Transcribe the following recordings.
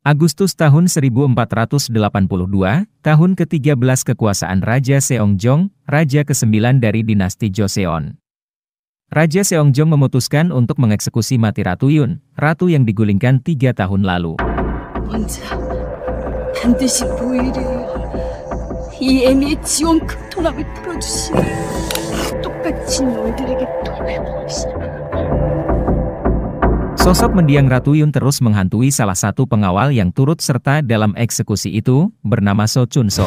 Agustus tahun 1482, tahun ke-13 kekuasaan Raja Seongjong, Raja ke-9 dari dinasti Joseon. Raja Seongjong memutuskan untuk mengeksekusi mati Ratu Yun, ratu yang digulingkan 3 tahun lalu. 반드시 보이래요. 이 애미의 지원 극통함을 풀어주시면 똑같이 너희들에게 돌보시라. Sosok mendiang Ratu Yun terus menghantui salah satu pengawal yang turut serta dalam eksekusi itu, bernama So Chun-so.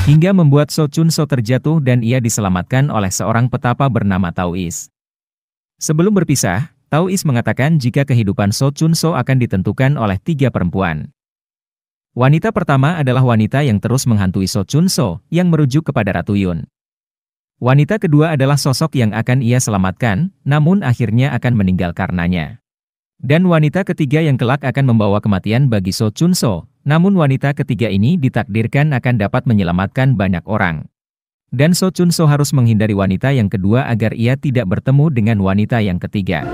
Hingga membuat So Chun-so terjatuh dan ia diselamatkan oleh seorang petapa bernama Taois. Sebelum berpisah, Taois mengatakan jika kehidupan So Chun-so akan ditentukan oleh 3 perempuan. Wanita pertama adalah wanita yang terus menghantui So Chun-so, yang merujuk kepada Ratu Yun. Wanita kedua adalah sosok yang akan ia selamatkan, namun akhirnya akan meninggal karenanya. Dan wanita ketiga yang kelak akan membawa kematian bagi So Chun-so, namun wanita ketiga ini ditakdirkan akan dapat menyelamatkan banyak orang. Dan So Chun-so harus menghindari wanita yang kedua agar ia tidak bertemu dengan wanita yang ketiga.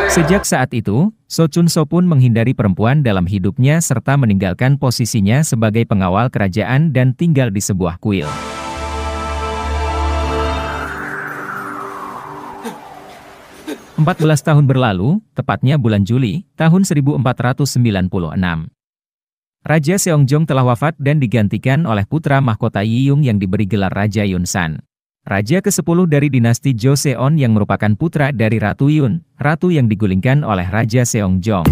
Sejak saat itu, So Chun-so pun menghindari perempuan dalam hidupnya serta meninggalkan posisinya sebagai pengawal kerajaan dan tinggal di sebuah kuil. Empat 14 tahun berlalu, tepatnya bulan Juli, tahun 1496. Raja Seongjong telah wafat dan digantikan oleh putra mahkota Yiyung yang diberi gelar Raja Yunsan. Raja ke-10 dari dinasti Joseon yang merupakan putra dari Ratu Yun, ratu yang digulingkan oleh Raja Seongjong.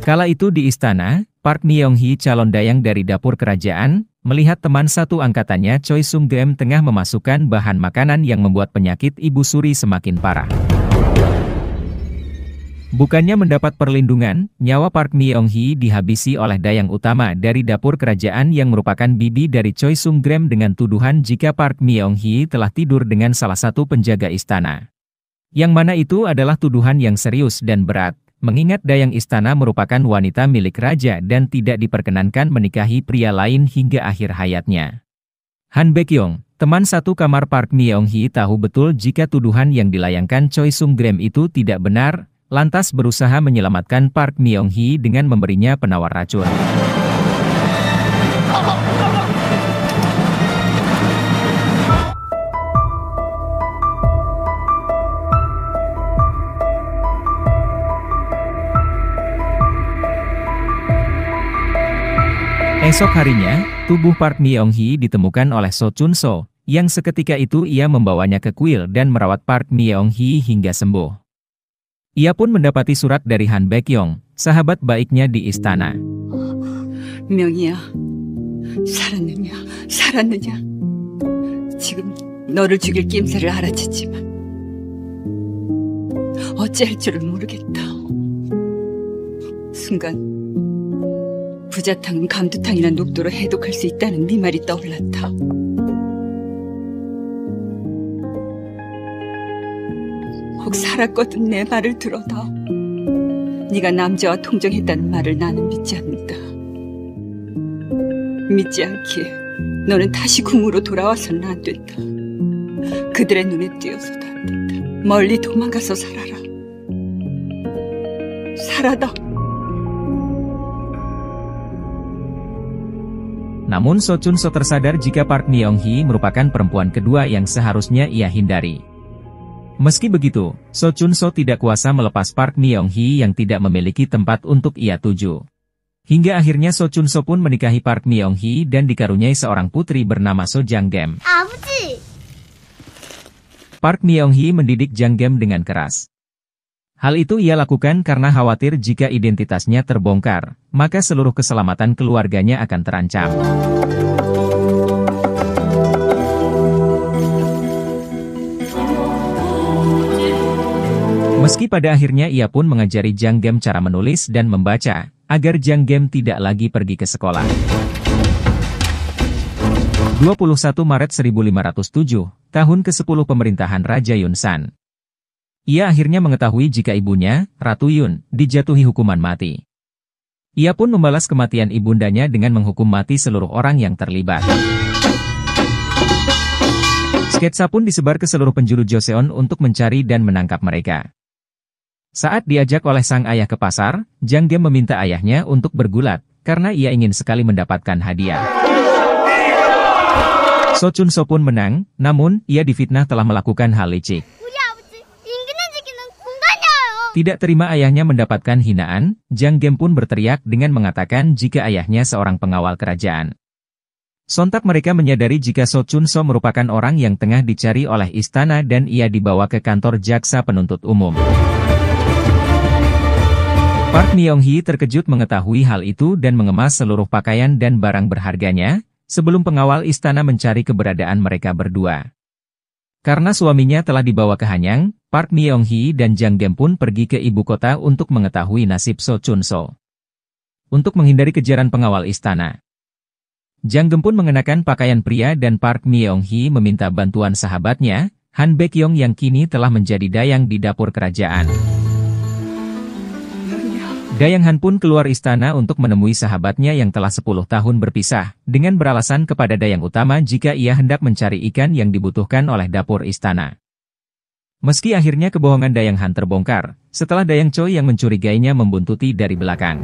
Kala itu di istana, Park Myung-hee calon dayang dari dapur kerajaan, melihat teman satu angkatannya Choi Sung-geum tengah memasukkan bahan makanan yang membuat penyakit Ibu Suri semakin parah. Bukannya mendapat perlindungan, nyawa Park Myung-hee dihabisi oleh dayang utama dari dapur kerajaan yang merupakan bibi dari Choi Sung-geum dengan tuduhan jika Park Myung-hee telah tidur dengan salah satu penjaga istana. Yang mana itu adalah tuduhan yang serius dan berat. Mengingat dayang istana merupakan wanita milik raja dan tidak diperkenankan menikahi pria lain hingga akhir hayatnya. Han Baek-yong, teman satu kamar Park Myung-hee tahu betul jika tuduhan yang dilayangkan Choi Sung-geum itu tidak benar, lantas berusaha menyelamatkan Park Myung-hee dengan memberinya penawar racun. Esok harinya, tubuh Park Myung-hee ditemukan oleh So Chun-so, yang seketika itu ia membawanya ke kuil dan merawat Park Myung-hee hingga sembuh. Ia pun mendapati surat dari Han Baek-yong, sahabat baiknya di istana. 명희야, 살았느냐? 지금 너를 죽일 낌새를 알아챘지만 어찌할 줄을 모르겠다. 순간 부자탕은 감두탕이나 녹두로 해독할 수 있다는 네 말이 떠올랐다. 혹 살았거든 내 말을 들어다. 네가 남자와 통정했다는 말을 나는 믿지 않는다. 믿지 않기에 너는 다시 궁으로 돌아와서는 안 된다. 그들의 눈에 띄어서도 안 된다. 멀리 도망가서 살아라. 살아다. Namun So Chun-so tersadar jika Park Myung-hee merupakan perempuan kedua yang seharusnya ia hindari. Meski begitu, So Chun-so tidak kuasa melepas Park Myung-hee yang tidak memiliki tempat untuk ia tuju. Hingga akhirnya So Chun-so pun menikahi Park Myung-hee dan dikaruniai seorang putri bernama So Jang-geum. Park Myung-hee mendidik Jang-geum dengan keras. Hal itu ia lakukan karena khawatir jika identitasnya terbongkar, maka seluruh keselamatan keluarganya akan terancam. Meski pada akhirnya ia pun mengajari Jang-geum cara menulis dan membaca, agar Jang-geum tidak lagi pergi ke sekolah. 21 Maret 1507, tahun ke-10 pemerintahan Raja Yunsan. Ia akhirnya mengetahui jika ibunya, Ratu Yun, dijatuhi hukuman mati. Ia pun membalas kematian ibundanya dengan menghukum mati seluruh orang yang terlibat. Sketsa pun disebar ke seluruh penjuru Joseon untuk mencari dan menangkap mereka. Saat diajak oleh sang ayah ke pasar, Jang Gem meminta ayahnya untuk bergulat, karena ia ingin sekali mendapatkan hadiah. So Chun So pun menang, namun ia difitnah telah melakukan hal licik. Tidak terima ayahnya mendapatkan hinaan, Jang Gem pun berteriak dengan mengatakan jika ayahnya seorang pengawal kerajaan. Sontak mereka menyadari jika So Chun So merupakan orang yang tengah dicari oleh istana dan ia dibawa ke kantor jaksa penuntut umum. Park Myung-hee terkejut mengetahui hal itu dan mengemas seluruh pakaian dan barang berharganya, sebelum pengawal istana mencari keberadaan mereka berdua. Karena suaminya telah dibawa ke Hanyang, Park Myung-hee dan Jang Gem pun pergi ke ibu kota untuk mengetahui nasib So Chun So. Untuk menghindari kejaran pengawal istana, Jang Gem pun mengenakan pakaian pria dan Park Myung-hee meminta bantuan sahabatnya, Han Baek-yong yang kini telah menjadi dayang di dapur kerajaan. Dayang Han pun keluar istana untuk menemui sahabatnya yang telah 10 tahun berpisah, dengan beralasan kepada dayang utama jika ia hendak mencari ikan yang dibutuhkan oleh dapur istana. Meski akhirnya kebohongan Dayang Han terbongkar, setelah Dayang Choi yang mencurigainya membuntuti dari belakang.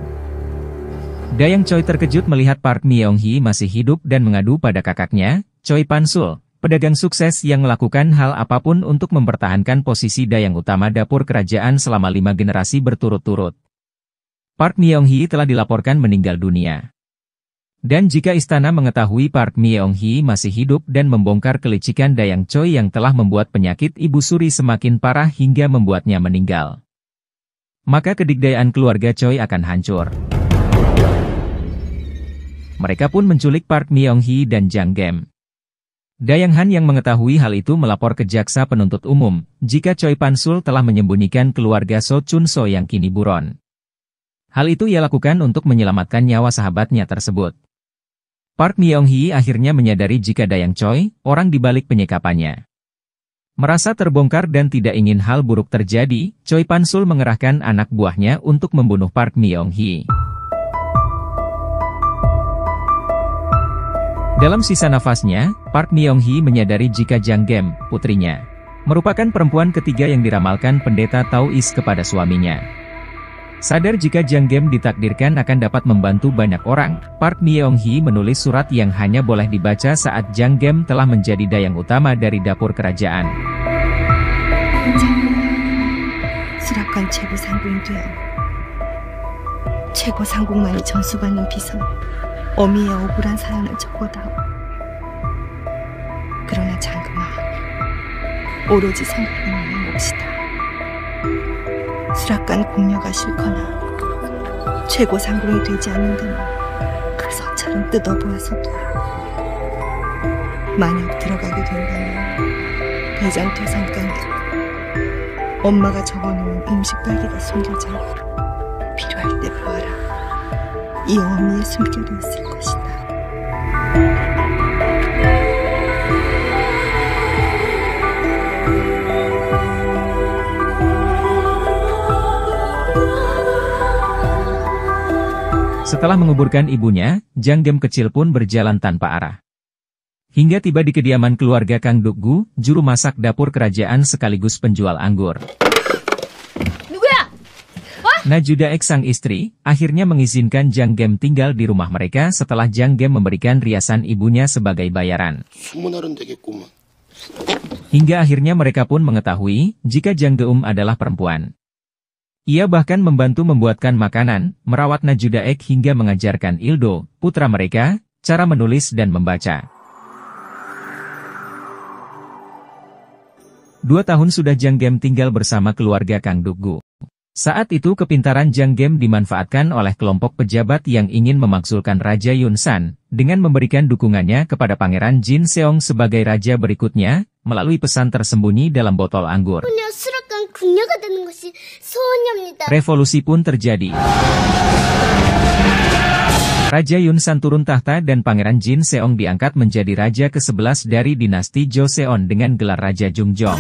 Dayang Choi terkejut melihat Park Myung-hee masih hidup dan mengadu pada kakaknya, Choi Pan-sul, pedagang sukses yang melakukan hal apapun untuk mempertahankan posisi dayang utama dapur kerajaan selama 5 generasi berturut-turut. Park Myung-hee telah dilaporkan meninggal dunia. Dan jika istana mengetahui Park Myung-hee masih hidup dan membongkar kelicikan Dayang Choi yang telah membuat penyakit Ibu Suri semakin parah hingga membuatnya meninggal, maka kedikdayaan keluarga Choi akan hancur. Mereka pun menculik Park Myung-hee dan Jang Gem. Dayang Han yang mengetahui hal itu melapor ke jaksa penuntut umum, jika Choi Pan-sul telah menyembunyikan keluarga So Chun So yang kini buron. Hal itu ia lakukan untuk menyelamatkan nyawa sahabatnya tersebut. Park Myung-hee akhirnya menyadari jika Dayang Choi, orang di balik penyekapannya. Merasa terbongkar dan tidak ingin hal buruk terjadi, Choi Pan-sul mengerahkan anak buahnya untuk membunuh Park Myung-hee. Dalam sisa nafasnya, Park Myung-hee menyadari jika Jang Gem, putrinya, merupakan perempuan ketiga yang diramalkan pendeta Taois kepada suaminya. Sadar jika Jang Gem ditakdirkan akan dapat membantu banyak orang, Park Myung-hee menulis surat yang hanya boleh dibaca saat Jang Gem telah menjadi dayang utama dari dapur kerajaan. 수락관 최고 상궁이 되어 최고 상궁만이 전수받는 비선 어미의 억울한 사연을 적어다오. 그러나 장금아, 오로지 상궁만의 몫이다. 수락관 공녀가 싫거나 최고 상궁이 되지 않는다면 그 서찰은 뜯어보아서도 만약 들어가게 된다면 대장 퇴상간에 엄마가 적어놓은 음식 빨기가 숨겨져 필요할 때 보아라. 이 어미의 숨결이 있을 것이다. Setelah menguburkan ibunya, Jang Gem kecil pun berjalan tanpa arah. Hingga tiba di kediaman keluarga Kang Duk-gu, juru masak dapur kerajaan sekaligus penjual anggur. Najudaek sang istri, akhirnya mengizinkan Jang Gem tinggal di rumah mereka setelah Jang Gem memberikan riasan ibunya sebagai bayaran. Hingga akhirnya mereka pun mengetahui, jika Jang Geum adalah perempuan. Ia bahkan membantu membuatkan makanan, merawat Najudaek hingga mengajarkan Ildo, putra mereka, cara menulis dan membaca. 2 tahun sudah Jang Gem tinggal bersama keluarga Kang Duk-gu. Saat itu kepintaran Jang Gem dimanfaatkan oleh kelompok pejabat yang ingin memakzulkan Raja Yunsan, dengan memberikan dukungannya kepada Pangeran Jin Seong sebagai raja berikutnya, melalui pesan tersembunyi dalam botol anggur. Revolusi pun terjadi. Raja Yunsan turun tahta dan Pangeran Jin Seong diangkat menjadi raja ke-11 dari dinasti Joseon dengan gelar Raja Jungjong.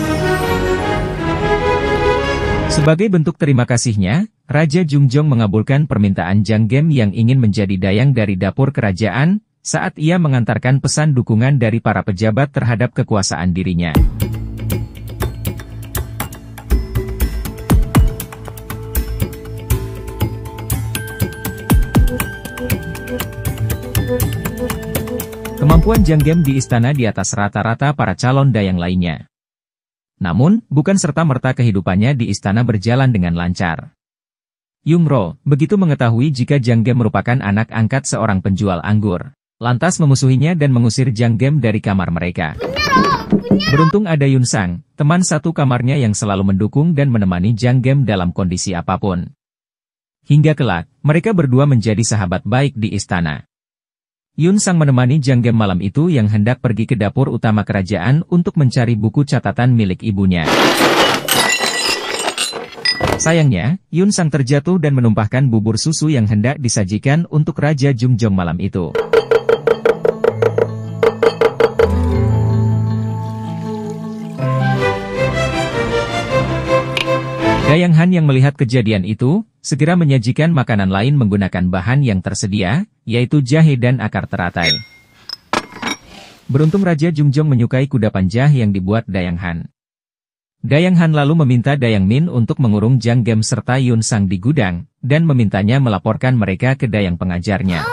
Sebagai bentuk terima kasihnya, Raja Jungjong mengabulkan permintaan Jang Gem yang ingin menjadi dayang dari dapur kerajaan, saat ia mengantarkan pesan dukungan dari para pejabat terhadap kekuasaan dirinya. Kemampuan Jang Gem di istana di atas rata-rata para calon dayang lainnya. Namun, bukan serta-merta kehidupannya di istana berjalan dengan lancar. Yungro, begitu mengetahui jika Jang Gem merupakan anak angkat seorang penjual anggur, lantas memusuhinya dan mengusir Jang Gem dari kamar mereka. Beruntung ada Yunsang, teman satu kamarnya yang selalu mendukung dan menemani Jang Gem dalam kondisi apapun. Hingga kelak, mereka berdua menjadi sahabat baik di istana. Yunsang menemani Jang Gem malam itu yang hendak pergi ke dapur utama kerajaan untuk mencari buku catatan milik ibunya. Sayangnya, Yunsang terjatuh dan menumpahkan bubur susu yang hendak disajikan untuk Raja Jungjong malam itu. Dayang Han yang melihat kejadian itu, segera menyajikan makanan lain menggunakan bahan yang tersedia, yaitu jahe dan akar teratai. Beruntung Raja Jungjong menyukai kudapan jahe yang dibuat Dayang Han. Dayang Han lalu meminta Dayang Min untuk mengurung Jang Gem serta Yunsang di gudang, dan memintanya melaporkan mereka ke Dayang pengajarnya.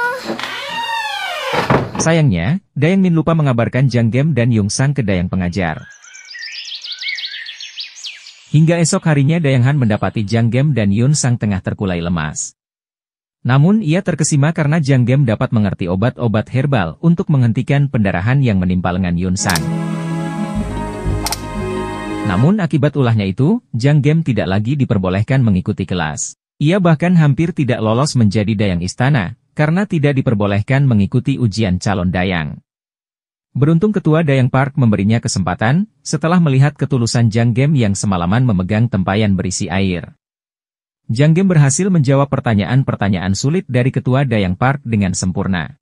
Sayangnya, Dayang Min lupa mengabarkan Jang Gem dan Yunsang ke Dayang pengajar. Hingga esok harinya Dayang Han mendapati Jang Gem dan Yunsang tengah terkulai lemas. Namun ia terkesima karena Jang Gem dapat mengerti obat-obat herbal untuk menghentikan pendarahan yang menimpa lengan Yunsang. Namun akibat ulahnya itu, Jang Gem tidak lagi diperbolehkan mengikuti kelas. Ia bahkan hampir tidak lolos menjadi dayang istana, karena tidak diperbolehkan mengikuti ujian calon dayang. Beruntung Ketua Dayang Park memberinya kesempatan, setelah melihat ketulusan Jang Gem yang semalaman memegang tempayan berisi air. Jang Gem berhasil menjawab pertanyaan-pertanyaan sulit dari Ketua Dayang Park dengan sempurna.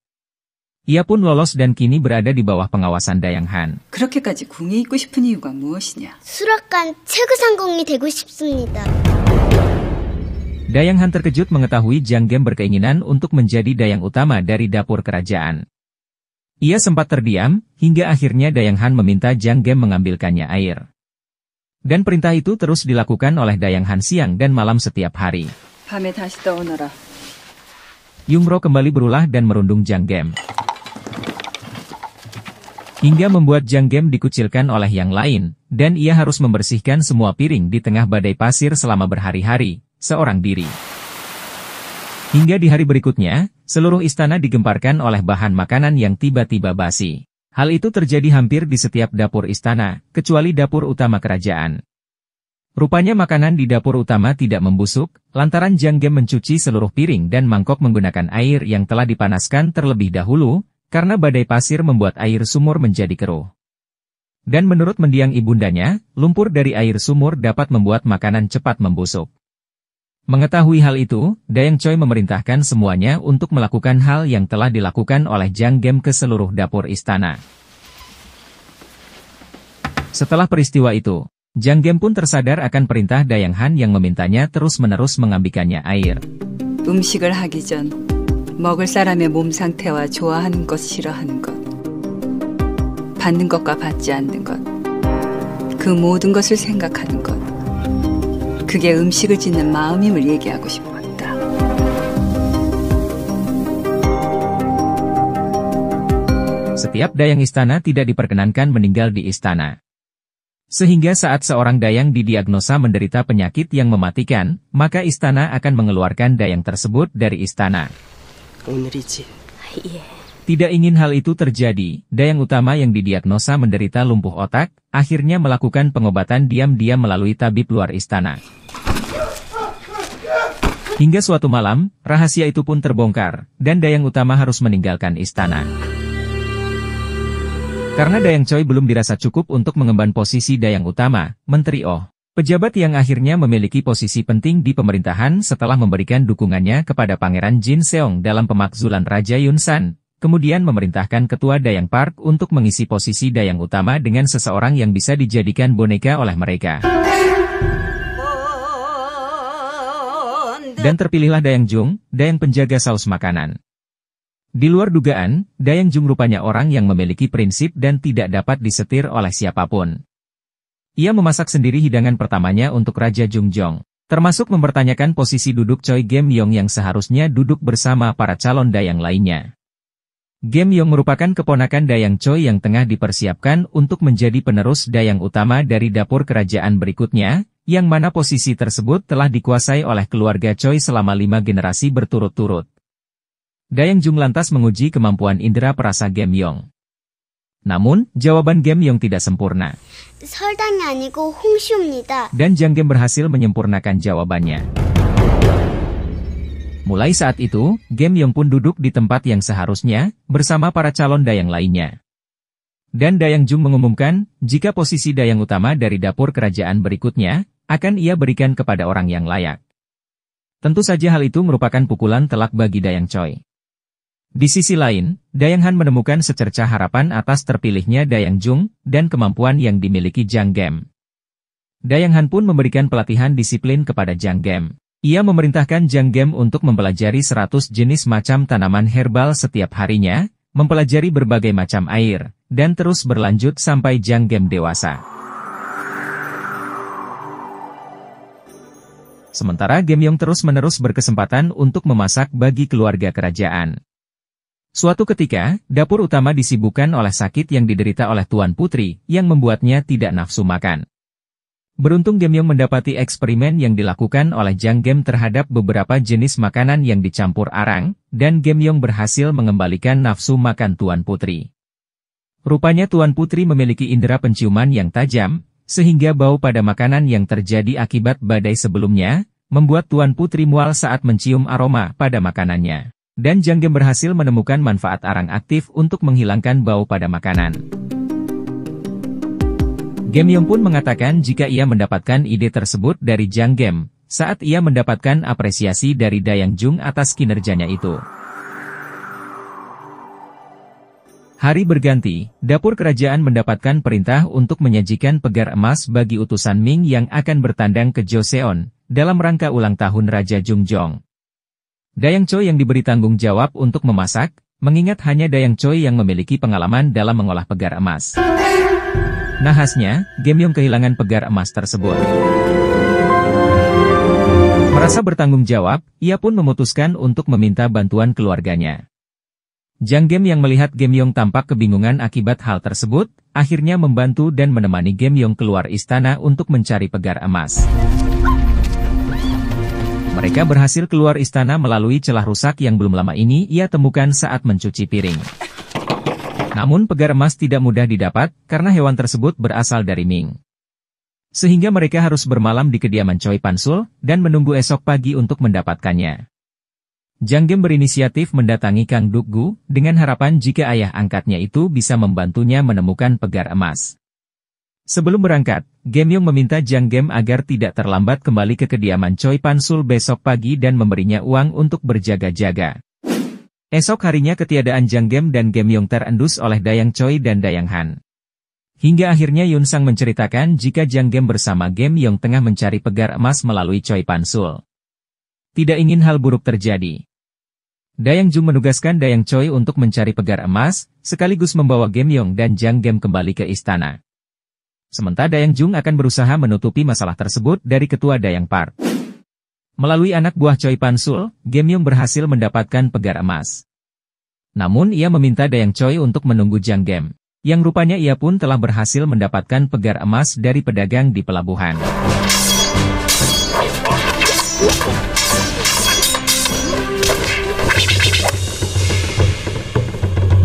Ia pun lolos dan kini berada di bawah pengawasan Dayang Han. 그렇게까지 궁이 있고 싶은 이유가 무엇이냐? 수락관 최고상공이 되고 싶습니다. Dayang Han terkejut mengetahui Jang Gem berkeinginan untuk menjadi dayang utama dari dapur kerajaan. Ia sempat terdiam, hingga akhirnya Dayang Han meminta Jang Gem mengambilkannya air. Dan perintah itu terus dilakukan oleh Dayang Han siang dan malam setiap hari. 밤에 다시 떠오너라. Yungro kembali berulah dan merundung Jang Gem. Hingga membuat Jang Gem dikucilkan oleh yang lain, dan ia harus membersihkan semua piring di tengah badai pasir selama berhari-hari, seorang diri. Hingga di hari berikutnya, seluruh istana digemparkan oleh bahan makanan yang tiba-tiba basi. Hal itu terjadi hampir di setiap dapur istana, kecuali dapur utama kerajaan. Rupanya makanan di dapur utama tidak membusuk, lantaran Jang Gem mencuci seluruh piring dan mangkok menggunakan air yang telah dipanaskan terlebih dahulu, karena badai pasir membuat air sumur menjadi keruh. Dan menurut mendiang ibundanya, lumpur dari air sumur dapat membuat makanan cepat membusuk. Mengetahui hal itu, Dayang Choi memerintahkan semuanya untuk melakukan hal yang telah dilakukan oleh Jang Gem ke seluruh dapur istana. Setelah peristiwa itu, Jang Gem pun tersadar akan perintah Dayang Han yang memintanya terus-menerus mengambilkannya air. 음식을 하기 전 먹을 사람의 몸 상태와 좋아하는 것, 싫어하는 것, 받는 것과 받지 않는 것, 그 모든 것을 생각하는 것. 그게 음식을 짓는 마음임을 얘기하고 싶었다. Setiap dayang istana tidak diperkenankan meninggal di istana. Sehingga saat seorang dayang didiagnosa menderita penyakit yang mematikan, maka istana akan mengeluarkan dayang tersebut dari istana. 오늘이지. Tidak ingin hal itu terjadi, dayang utama yang didiagnosa menderita lumpuh otak, akhirnya melakukan pengobatan diam-diam melalui tabib luar istana. Hingga suatu malam, rahasia itu pun terbongkar, dan dayang utama harus meninggalkan istana. Karena Dayang Choi belum dirasa cukup untuk mengemban posisi dayang utama, Menteri Oh Pejabat yang akhirnya memiliki posisi penting di pemerintahan setelah memberikan dukungannya kepada Pangeran Jin Seong dalam pemakzulan Raja Yunsan, kemudian memerintahkan Ketua Dayang Park untuk mengisi posisi dayang utama dengan seseorang yang bisa dijadikan boneka oleh mereka. Dan terpilihlah Dayang Jung, dayang penjaga saus makanan. Di luar dugaan, Dayang Jung rupanya orang yang memiliki prinsip dan tidak dapat disetir oleh siapapun. Ia memasak sendiri hidangan pertamanya untuk Raja Jungjong, termasuk mempertanyakan posisi duduk Choi Gem-yong yang seharusnya duduk bersama para calon dayang lainnya. Gem-yong merupakan keponakan Dayang Choi yang tengah dipersiapkan untuk menjadi penerus dayang utama dari dapur kerajaan berikutnya, yang mana posisi tersebut telah dikuasai oleh keluarga Choi selama 5 generasi berturut-turut. Dayang Jung lantas menguji kemampuan indera perasa Gem-yong. Namun, jawaban Gem-yong tidak sempurna. 설탕이 아니고 홍시입니다. Dan Jang Gem berhasil menyempurnakan jawabannya. Mulai saat itu, Gem-yong pun duduk di tempat yang seharusnya, bersama para calon dayang lainnya. Dan Dayang Jung mengumumkan, jika posisi dayang utama dari dapur kerajaan berikutnya, akan ia berikan kepada orang yang layak. Tentu saja hal itu merupakan pukulan telak bagi Dayang Choi. Di sisi lain, Dayang Han menemukan secercah harapan atas terpilihnya Dayang Jung, dan kemampuan yang dimiliki Jang Gem. Dayang Han pun memberikan pelatihan disiplin kepada Jang Gem. Ia memerintahkan Jang Gem untuk mempelajari 100 jenis macam tanaman herbal setiap harinya, mempelajari berbagai macam air, dan terus berlanjut sampai Jang Gem dewasa. Sementara Gem-yong terus-menerus berkesempatan untuk memasak bagi keluarga kerajaan. Suatu ketika, dapur utama disibukkan oleh sakit yang diderita oleh Tuan Putri, yang membuatnya tidak nafsu makan. Beruntung Gem-yong mendapati eksperimen yang dilakukan oleh Jang Gem terhadap beberapa jenis makanan yang dicampur arang, dan Gem-yong berhasil mengembalikan nafsu makan Tuan Putri. Rupanya Tuan Putri memiliki indera penciuman yang tajam, sehingga bau pada makanan yang terjadi akibat badai sebelumnya, membuat Tuan Putri mual saat mencium aroma pada makanannya. Dan Jang Gem berhasil menemukan manfaat arang aktif untuk menghilangkan bau pada makanan. Gem-yong pun mengatakan jika ia mendapatkan ide tersebut dari Jang Gem, saat ia mendapatkan apresiasi dari Dayang Jung atas kinerjanya itu. Hari berganti, dapur kerajaan mendapatkan perintah untuk menyajikan pegar emas bagi utusan Ming yang akan bertandang ke Joseon, dalam rangka ulang tahun Raja Jungjong. Dayang Choi yang diberi tanggung jawab untuk memasak, mengingat hanya Dayang Choi yang memiliki pengalaman dalam mengolah pegar emas. Nahasnya, Gem-yong kehilangan pegar emas tersebut. Merasa bertanggung jawab, ia pun memutuskan untuk meminta bantuan keluarganya. Jang Gem yang melihat Gem-yong tampak kebingungan akibat hal tersebut, akhirnya membantu dan menemani Gem-yong keluar istana untuk mencari pegar emas. Mereka berhasil keluar istana melalui celah rusak yang belum lama ini ia temukan saat mencuci piring. Namun pegar emas tidak mudah didapat, karena hewan tersebut berasal dari Ming. Sehingga mereka harus bermalam di kediaman Choi Pansul, dan menunggu esok pagi untuk mendapatkannya. Jang Gem berinisiatif mendatangi Kang Duk-gu, dengan harapan jika ayah angkatnya itu bisa membantunya menemukan pegar emas. Sebelum berangkat, Gem-yong meminta Jang Gem agar tidak terlambat kembali ke kediaman Choi Pansul besok pagi dan memberinya uang untuk berjaga-jaga. Esok harinya ketiadaan Jang Gem dan Gem-yong terendus oleh Dayang Choi dan Dayang Han. Hingga akhirnya Yun Sang menceritakan jika Jang Gem bersama Gem-yong tengah mencari pegar emas melalui Choi Pansul. Tidak ingin hal buruk terjadi. Dayang Jung menugaskan Dayang Choi untuk mencari pegar emas, sekaligus membawa Gem-yong dan Jang Gem kembali ke istana. Sementara Dayang Jung akan berusaha menutupi masalah tersebut dari Ketua Dayang Park. Melalui anak buah Choi Pansul, Gem-yong berhasil mendapatkan pegar emas. Namun ia meminta Dayang Choi untuk menunggu Jang Gem, yang rupanya ia pun telah berhasil mendapatkan pegar emas dari pedagang di pelabuhan.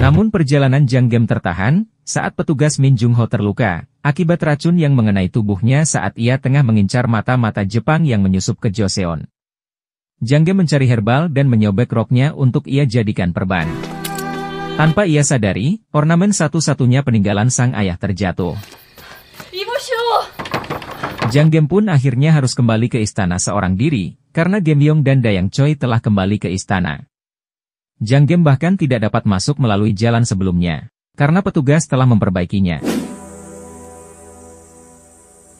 Namun perjalanan Jang Gem tertahan, saat petugas Min Jung Ho terluka, akibat racun yang mengenai tubuhnya saat ia tengah mengincar mata-mata Jepang yang menyusup ke Joseon. Jang Gem mencari herbal dan menyobek roknya untuk ia jadikan perban. Tanpa ia sadari, ornamen satu-satunya peninggalan sang ayah terjatuh. Jang Gem pun akhirnya harus kembali ke istana seorang diri, karena Gemyong dan Dayang Choi telah kembali ke istana. Jang Gem bahkan tidak dapat masuk melalui jalan sebelumnya, karena petugas telah memperbaikinya.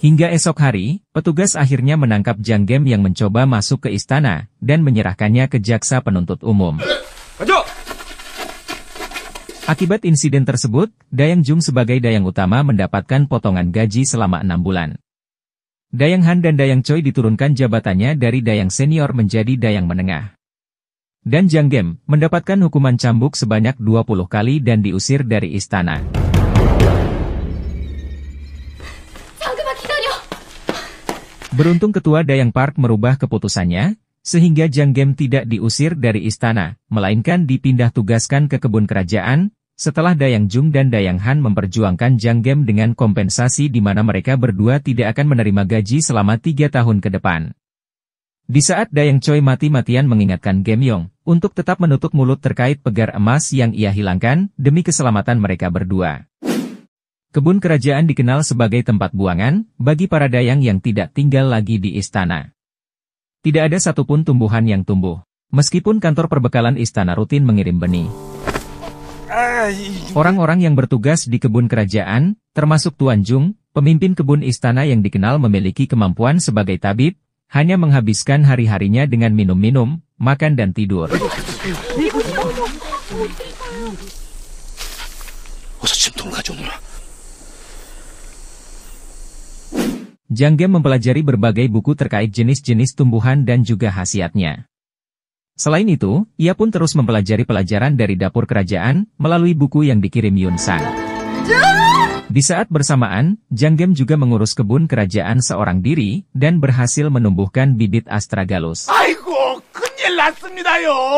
Hingga esok hari, petugas akhirnya menangkap Jang Gem yang mencoba masuk ke istana, dan menyerahkannya ke jaksa penuntut umum. Akibat insiden tersebut, Dayang Jung sebagai dayang utama mendapatkan potongan gaji selama 6 bulan. Dayang Han dan Dayang Choi diturunkan jabatannya dari dayang senior menjadi dayang menengah. Dan Jang Gem mendapatkan hukuman cambuk sebanyak 20 kali dan diusir dari istana. Beruntung ketua Dayang Park merubah keputusannya, sehingga Jang Gem tidak diusir dari istana, melainkan dipindah tugaskan ke kebun kerajaan, setelah Dayang Jung dan Dayang Han memperjuangkan Jang Gem dengan kompensasi di mana mereka berdua tidak akan menerima gaji selama 3 tahun ke depan. Di saat Dayang Choi mati-matian mengingatkan Gemyong untuk tetap menutup mulut terkait pegar emas yang ia hilangkan demi keselamatan mereka berdua. Kebun kerajaan dikenal sebagai tempat buangan bagi para dayang yang tidak tinggal lagi di istana. Tidak ada satupun tumbuhan yang tumbuh, meskipun kantor perbekalan istana rutin mengirim benih. Orang-orang yang bertugas di kebun kerajaan, termasuk Tuan Jung, pemimpin kebun istana yang dikenal memiliki kemampuan sebagai tabib, hanya menghabiskan hari-harinya dengan minum-minum, makan dan tidur. Jang Gem mempelajari berbagai buku terkait jenis-jenis tumbuhan dan juga khasiatnya. Selain itu, ia pun terus mempelajari pelajaran dari dapur kerajaan melalui buku yang dikirim Yun Sang. Di saat bersamaan, Jang Gem juga mengurus kebun kerajaan seorang diri dan berhasil menumbuhkan bibit astragalus.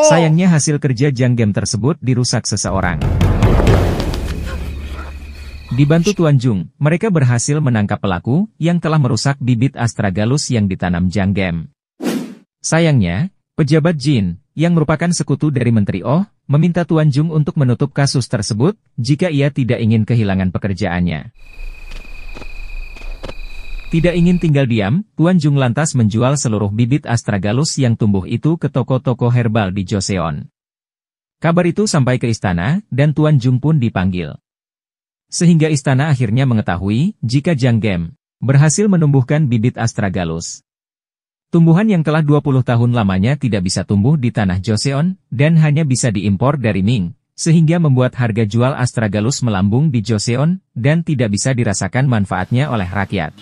Sayangnya hasil kerja Jang Gem tersebut dirusak seseorang. Dibantu Tuan Jung, mereka berhasil menangkap pelaku yang telah merusak bibit astragalus yang ditanam Jang Gem. Sayangnya, pejabat Jin, yang merupakan sekutu dari Menteri Oh, meminta Tuan Jung untuk menutup kasus tersebut jika ia tidak ingin kehilangan pekerjaannya. Tidak ingin tinggal diam, Tuan Jung lantas menjual seluruh bibit astragalus yang tumbuh itu ke toko-toko herbal di Joseon. Kabar itu sampai ke istana, dan Tuan Jung pun dipanggil. Sehingga istana akhirnya mengetahui jika Jang Gem berhasil menumbuhkan bibit astragalus. Tumbuhan yang telah 20 tahun lamanya tidak bisa tumbuh di tanah Joseon dan hanya bisa diimpor dari Ming, sehingga membuat harga jual astragalus melambung di Joseon dan tidak bisa dirasakan manfaatnya oleh rakyat.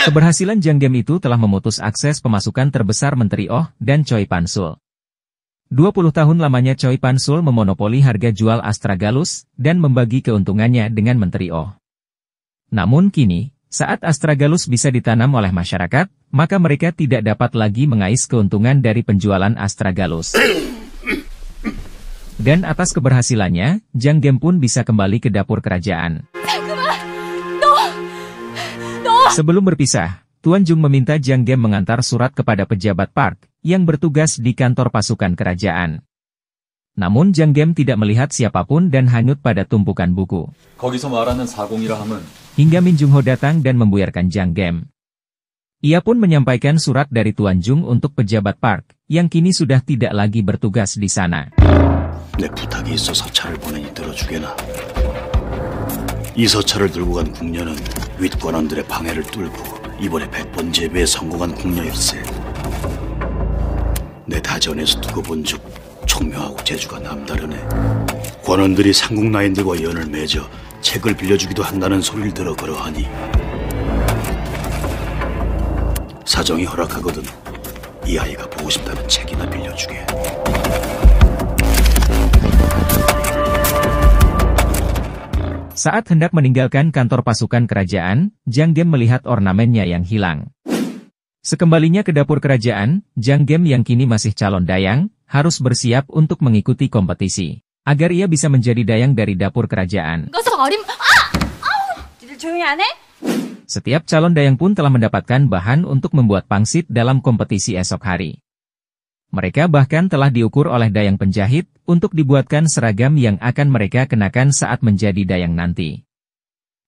Keberhasilan Jang Gem itu telah memutus akses pemasukan terbesar Menteri Oh dan Choi Pan-sul. 20 tahun lamanya Choi Pan-sul memonopoli harga jual astragalus dan membagi keuntungannya dengan Menteri Oh. Namun kini, saat astragalus bisa ditanam oleh masyarakat, maka mereka tidak dapat lagi mengais keuntungan dari penjualan astragalus. Dan atas keberhasilannya, Jang Gem pun bisa kembali ke dapur kerajaan. Sebelum berpisah, Tuan Jung meminta Jang Gem mengantar surat kepada pejabat Park yang bertugas di kantor pasukan kerajaan. Namun Jang Gem tidak melihat siapapun dan hanyut pada tumpukan buku. Hingga Min Jung Ho datang dan membuyarkan Jang Gem. Ia pun menyampaikan surat dari Tuan Jung untuk pejabat Park, yang kini sudah tidak lagi bertugas di sana. 내 부탁이 있어 서찰을 보내니 들어주게나. 이 서찰을 들고 간 궁녀는 윗관원들의 방해를 뚫고 이번에 100번 재배에 성공한 궁녀일세. 내 다전에서 두고 본즉 총명하고 재주가 남다르네. 관원들이 상국 나인들과 연을 맺어 책을 빌려주기도 한다는 소리를 들어 그러하니 사정이 허락하거든 이 아이가 보고 싶다는 책이나 빌려주게. Saat hendak meninggalkan kantor pasukan kerajaan, Jang Gem melihat ornamennya yang hilang. Sekembalinya ke dapur kerajaan, Jang Gem yang kini masih calon dayang, harus bersiap untuk mengikuti kompetisi, agar ia bisa menjadi dayang dari dapur kerajaan. Setiap calon dayang pun telah mendapatkan bahan untuk membuat pangsit dalam kompetisi esok hari. Mereka bahkan telah diukur oleh dayang penjahit untuk dibuatkan seragam yang akan mereka kenakan saat menjadi dayang nanti.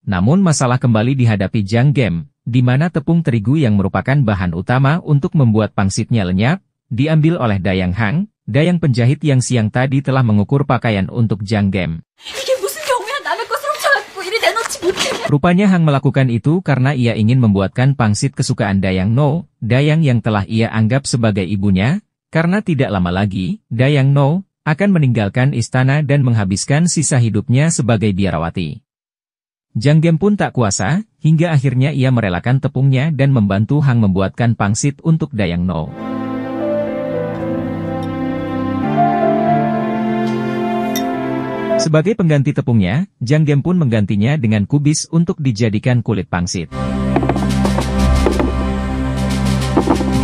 Namun masalah kembali dihadapi Jang Gem, di mana tepung terigu yang merupakan bahan utama untuk membuat pangsitnya lenyap, diambil oleh Dayang Hang, dayang penjahit yang siang tadi telah mengukur pakaian untuk Jang Gem. Rupanya Hang melakukan itu karena ia ingin membuatkan pangsit kesukaan Dayang No, dayang yang telah ia anggap sebagai ibunya, karena tidak lama lagi, Dayang No akan meninggalkan istana dan menghabiskan sisa hidupnya sebagai biarawati. Jang Gem pun tak kuasa, hingga akhirnya ia merelakan tepungnya dan membantu Hang membuatkan pangsit untuk Dayang No. Sebagai pengganti tepungnya, Jang Gem pun menggantinya dengan kubis untuk dijadikan kulit pangsit.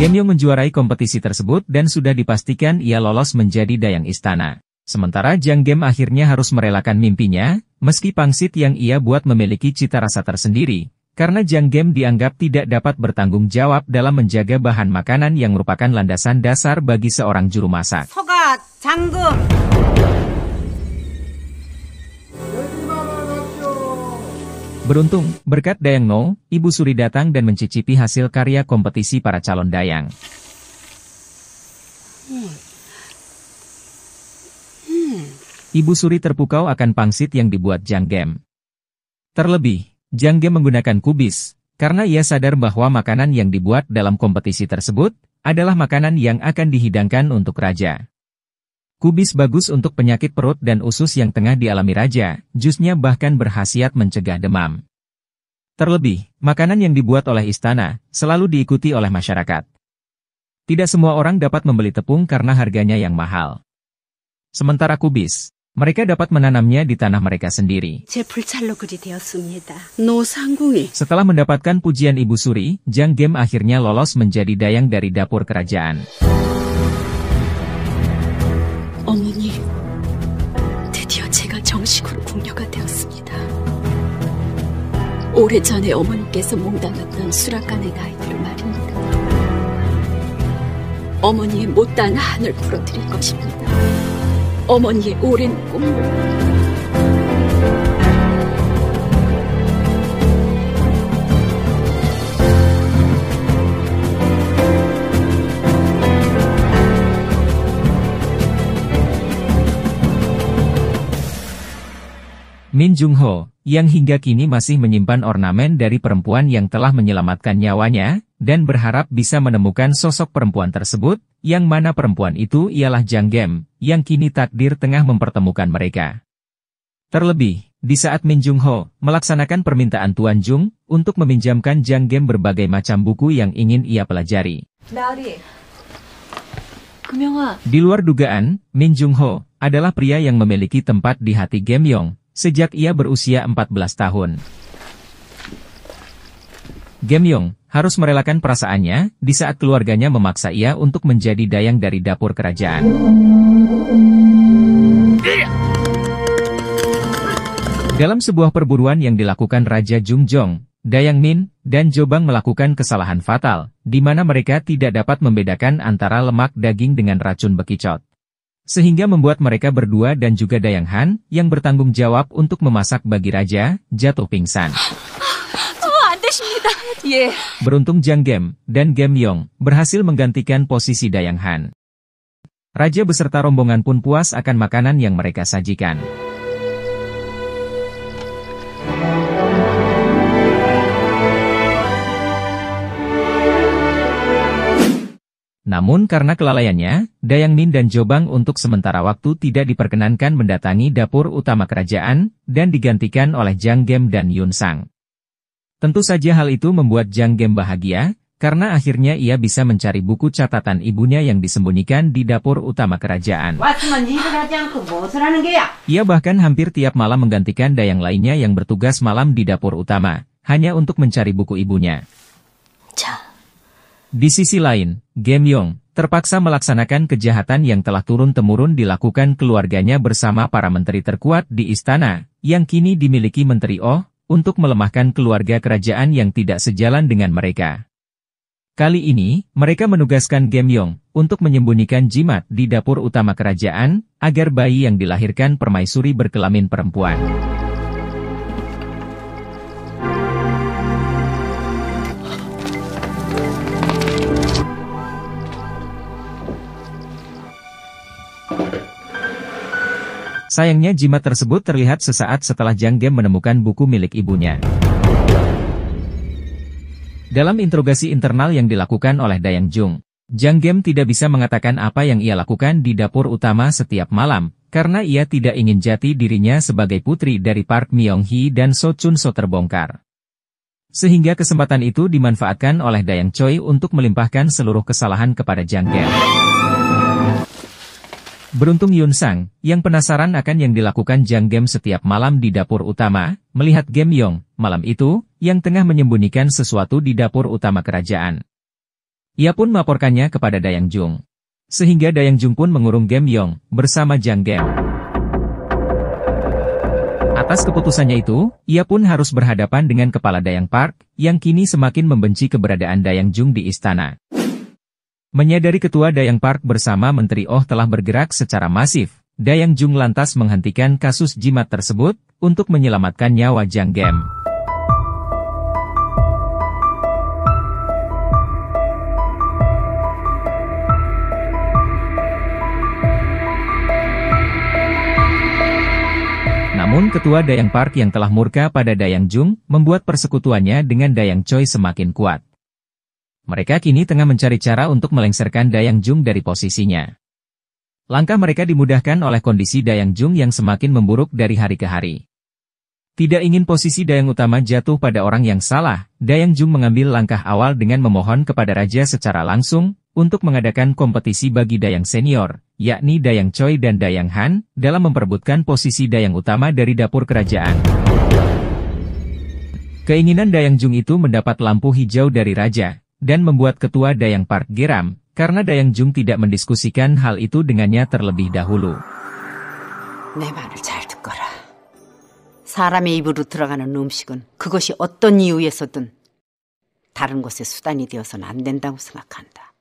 Gemyong menjuarai kompetisi tersebut dan sudah dipastikan ia lolos menjadi dayang istana. Sementara Jang Gem akhirnya harus merelakan mimpinya, meski pangsit yang ia buat memiliki cita rasa tersendiri, karena Jang Gem dianggap tidak dapat bertanggung jawab dalam menjaga bahan makanan yang merupakan landasan dasar bagi seorang juru masak. Beruntung, berkat Dayang No, Ibu Suri datang dan mencicipi hasil karya kompetisi para calon dayang. Ibu Suri terpukau akan pangsit yang dibuat Jang Gem. Terlebih, Jang Gem menggunakan kubis, karena ia sadar bahwa makanan yang dibuat dalam kompetisi tersebut adalah makanan yang akan dihidangkan untuk raja. Kubis bagus untuk penyakit perut dan usus yang tengah dialami raja, jusnya bahkan berkhasiat mencegah demam. Terlebih, makanan yang dibuat oleh istana selalu diikuti oleh masyarakat. Tidak semua orang dapat membeli tepung karena harganya yang mahal. Sementara kubis, mereka dapat menanamnya di tanah mereka sendiri. Setelah mendapatkan pujian Ibu Suri, Jang Gem akhirnya lolos menjadi dayang dari dapur kerajaan. 어머니, 드디어 제가 정식으로 궁녀가 되었습니다. 오래전에 어머니께서 몽땅했던 수락관의 아이들을 말입니다. 어머니의 못다한 한을 풀어드릴 것입니다. 어머니의 오랜 꿈을. Min Jung Ho, yang hingga kini masih menyimpan ornamen dari perempuan yang telah menyelamatkan nyawanya, dan berharap bisa menemukan sosok perempuan tersebut, yang mana perempuan itu ialah Jang Gem, yang kini takdir tengah mempertemukan mereka. Terlebih, di saat Min Jung Ho melaksanakan permintaan Tuan Jung untuk meminjamkan Jang Gem berbagai macam buku yang ingin ia pelajari. Di luar dugaan, Min Jung Ho adalah pria yang memiliki tempat di hati Gemyong sejak ia berusia 14 tahun. Gemyong harus merelakan perasaannya di saat keluarganya memaksa ia untuk menjadi dayang dari dapur kerajaan. Dalam sebuah perburuan yang dilakukan Raja Jungjong, Dayang Min dan Jobang melakukan kesalahan fatal, di mana mereka tidak dapat membedakan antara lemak daging dengan racun bekicot. Sehingga membuat mereka berdua dan juga Dayang Han, yang bertanggung jawab untuk memasak bagi raja, jatuh pingsan. Beruntung Jang Gem dan Gemyong berhasil menggantikan posisi Dayang Han. Raja beserta rombongan pun puas akan makanan yang mereka sajikan. Namun karena kelalaiannya, Dayang Min dan Jobang untuk sementara waktu tidak diperkenankan mendatangi dapur utama kerajaan, dan digantikan oleh Jang Gem dan Yun Sang. Tentu saja hal itu membuat Jang Gem bahagia, karena akhirnya ia bisa mencari buku catatan ibunya yang disembunyikan di dapur utama kerajaan. Ia bahkan hampir tiap malam menggantikan dayang lainnya yang bertugas malam di dapur utama, hanya untuk mencari buku ibunya. Di sisi lain, Gemyong terpaksa melaksanakan kejahatan yang telah turun-temurun dilakukan keluarganya bersama para menteri terkuat di istana, yang kini dimiliki Menteri Oh, untuk melemahkan keluarga kerajaan yang tidak sejalan dengan mereka. Kali ini, mereka menugaskan Gemyong untuk menyembunyikan jimat di dapur utama kerajaan, agar bayi yang dilahirkan permaisuri berkelamin perempuan. Sayangnya jimat tersebut terlihat sesaat setelah Jang Gem menemukan buku milik ibunya. Dalam interogasi internal yang dilakukan oleh Dayang Jung, Jang Gem tidak bisa mengatakan apa yang ia lakukan di dapur utama setiap malam, karena ia tidak ingin jati dirinya sebagai putri dari Park Myung-hee dan So Chun-so terbongkar. Sehingga kesempatan itu dimanfaatkan oleh Dayang Choi untuk melimpahkan seluruh kesalahan kepada Jang Gem. Beruntung Yun Sang, yang penasaran akan yang dilakukan Jang Gem setiap malam di dapur utama, melihat Gem Yong, malam itu, yang tengah menyembunyikan sesuatu di dapur utama kerajaan. Ia pun melaporkannya kepada Dayang Jung. Sehingga Dayang Jung pun mengurung Gem Yong, bersama Jang Gem. Atas keputusannya itu, ia pun harus berhadapan dengan kepala Dayang Park, yang kini semakin membenci keberadaan Dayang Jung di istana. Menyadari ketua Dayang Park bersama Menteri Oh telah bergerak secara masif, Dayang Jung lantas menghentikan kasus jimat tersebut, untuk menyelamatkan nyawa Jang Gem. Namun ketua Dayang Park yang telah murka pada Dayang Jung, membuat persekutuannya dengan Dayang Choi semakin kuat. Mereka kini tengah mencari cara untuk melengsarkan Dayang Jung dari posisinya. Langkah mereka dimudahkan oleh kondisi Dayang Jung yang semakin memburuk dari hari ke hari. Tidak ingin posisi Dayang utama jatuh pada orang yang salah, Dayang Jung mengambil langkah awal dengan memohon kepada raja secara langsung, untuk mengadakan kompetisi bagi Dayang senior, yakni Dayang Choi dan Dayang Han, dalam memperebutkan posisi Dayang utama dari dapur kerajaan. Keinginan Dayang Jung itu mendapat lampu hijau dari raja, dan membuat ketua Dayang Park geram, karena Dayang Jung tidak mendiskusikan hal itu dengannya terlebih dahulu. 내 말을 잘 듣거라. 사람의 입으로 들어가는 음식은 그것이 어떤 이유에서든 다른 곳의 수단이 되어서는 안 된다고 생각한다.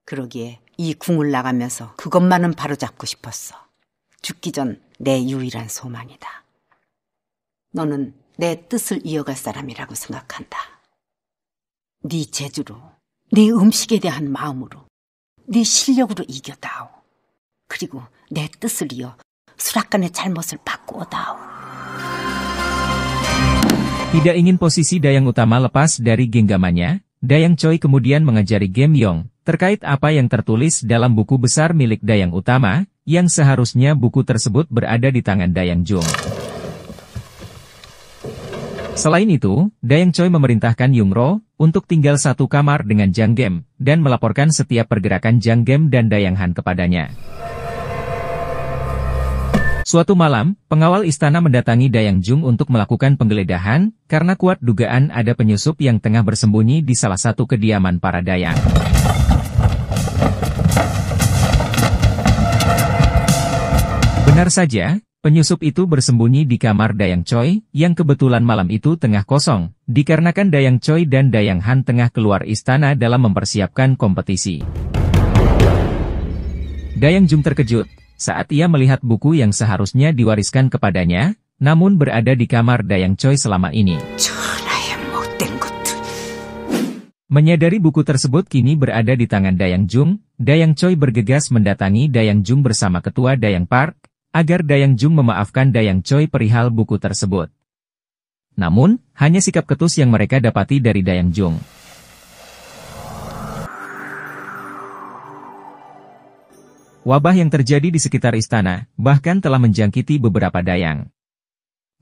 그러기에 이 궁을 나가면서 그것만은 바로잡고 싶었어. 죽기 전 내 유일한 소망이다. 너는 내 뜻을 이어갈 사람이라고 생각한다. 네 재주로, 네 음식에 대한 마음으로, 네 실력으로 이겨다오. 그리고 내 뜻을 이어 수락관의 잘못을 바꾸어다오. Tidak ingin posisi Dayang utama lepas dari genggamannya, Dayang Choi kemudian mengajari Gem Yong, terkait apa yang tertulis dalam buku besar milik Dayang utama, yang seharusnya buku tersebut berada di tangan Dayang Jung. Selain itu, Dayang Choi memerintahkan Yung Ro untuk tinggal satu kamar dengan Jang Gem, dan melaporkan setiap pergerakan Jang Gem dan Dayang Han kepadanya. Suatu malam, pengawal istana mendatangi Dayang Jung untuk melakukan penggeledahan, karena kuat dugaan ada penyusup yang tengah bersembunyi di salah satu kediaman para Dayang. Benar saja, penyusup itu bersembunyi di kamar Dayang Choi, yang kebetulan malam itu tengah kosong, dikarenakan Dayang Choi dan Dayang Han tengah keluar istana dalam mempersiapkan kompetisi. Dayang Jung terkejut, saat ia melihat buku yang seharusnya diwariskan kepadanya, namun berada di kamar Dayang Choi selama ini. Menyadari buku tersebut kini berada di tangan Dayang Jung, Dayang Choi bergegas mendatangi Dayang Jung bersama ketua Dayang Park, agar Dayang Jung memaafkan Dayang Choi perihal buku tersebut. Namun, hanya sikap ketus yang mereka dapati dari Dayang Jung. Wabah yang terjadi di sekitar istana, bahkan telah menjangkiti beberapa Dayang.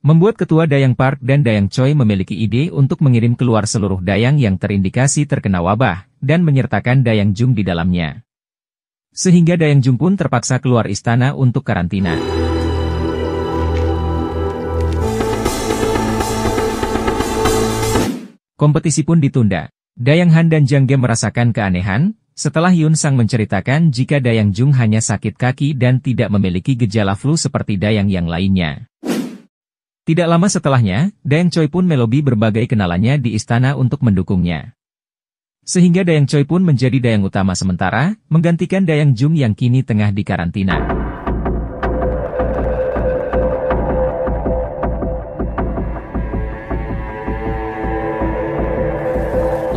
Membuat ketua Dayang Park dan Dayang Choi memiliki ide untuk mengirim keluar seluruh Dayang yang terindikasi terkena wabah, dan menyertakan Dayang Jung di dalamnya. Sehingga Dayang Jung pun terpaksa keluar istana untuk karantina. Kompetisi pun ditunda. Dayang Han dan Jang Gem merasakan keanehan, setelah Yun Sang menceritakan jika Dayang Jung hanya sakit kaki dan tidak memiliki gejala flu seperti Dayang yang lainnya. Tidak lama setelahnya, Dayang Choi pun melobi berbagai kenalannya di istana untuk mendukungnya. Sehingga Dayang Choi pun menjadi Dayang utama sementara, menggantikan Dayang Jung yang kini tengah dikarantina.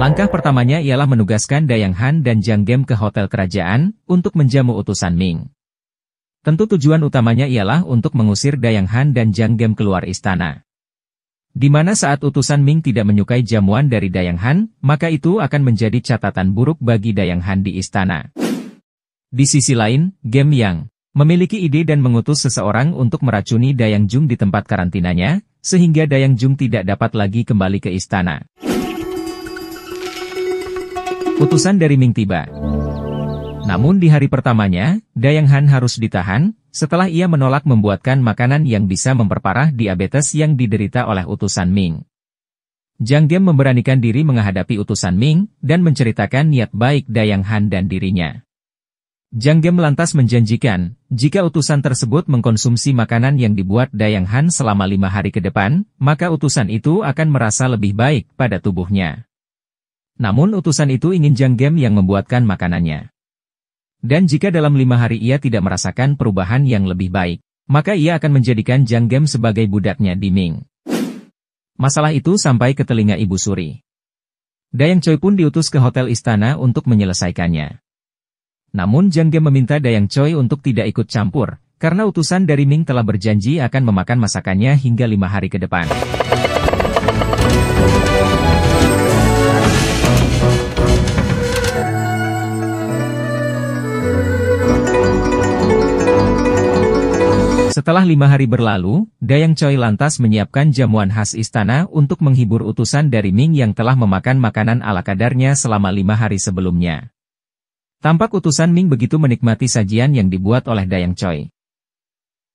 Langkah pertamanya ialah menugaskan Dayang Han dan Jang Gem ke hotel kerajaan, untuk menjamu utusan Ming. Tentu tujuan utamanya ialah untuk mengusir Dayang Han dan Jiang Gem keluar istana. Di mana saat utusan Ming tidak menyukai jamuan dari Dayang Han, maka itu akan menjadi catatan buruk bagi Dayang Han di istana. Di sisi lain, Gem Yang memiliki ide dan mengutus seseorang untuk meracuni Dayang Jung di tempat karantinanya, sehingga Dayang Jung tidak dapat lagi kembali ke istana. Utusan dari Ming tiba. Namun di hari pertamanya, Dayang Han harus ditahan, setelah ia menolak membuatkan makanan yang bisa memperparah diabetes yang diderita oleh utusan Ming. Jiang Gem memberanikan diri menghadapi utusan Ming, dan menceritakan niat baik Dayang Han dan dirinya. Jiang Gem lantas menjanjikan, jika utusan tersebut mengkonsumsi makanan yang dibuat Dayang Han selama 5 hari ke depan, maka utusan itu akan merasa lebih baik pada tubuhnya. Namun utusan itu ingin Jiang Gem yang membuatkan makanannya. Dan jika dalam 5 hari ia tidak merasakan perubahan yang lebih baik, maka ia akan menjadikan Jiang Gem sebagai budaknya di Ming. Masalah itu sampai ke telinga Ibu Suri. Dayang Choi pun diutus ke hotel istana untuk menyelesaikannya. Namun Jiang Gem meminta Dayang Choi untuk tidak ikut campur, karena utusan dari Ming telah berjanji akan memakan masakannya hingga 5 hari ke depan. Setelah 5 hari berlalu, Dayang Choi lantas menyiapkan jamuan khas istana untuk menghibur utusan dari Ming yang telah memakan makanan ala kadarnya selama 5 hari sebelumnya. Tampak utusan Ming begitu menikmati sajian yang dibuat oleh Dayang Choi.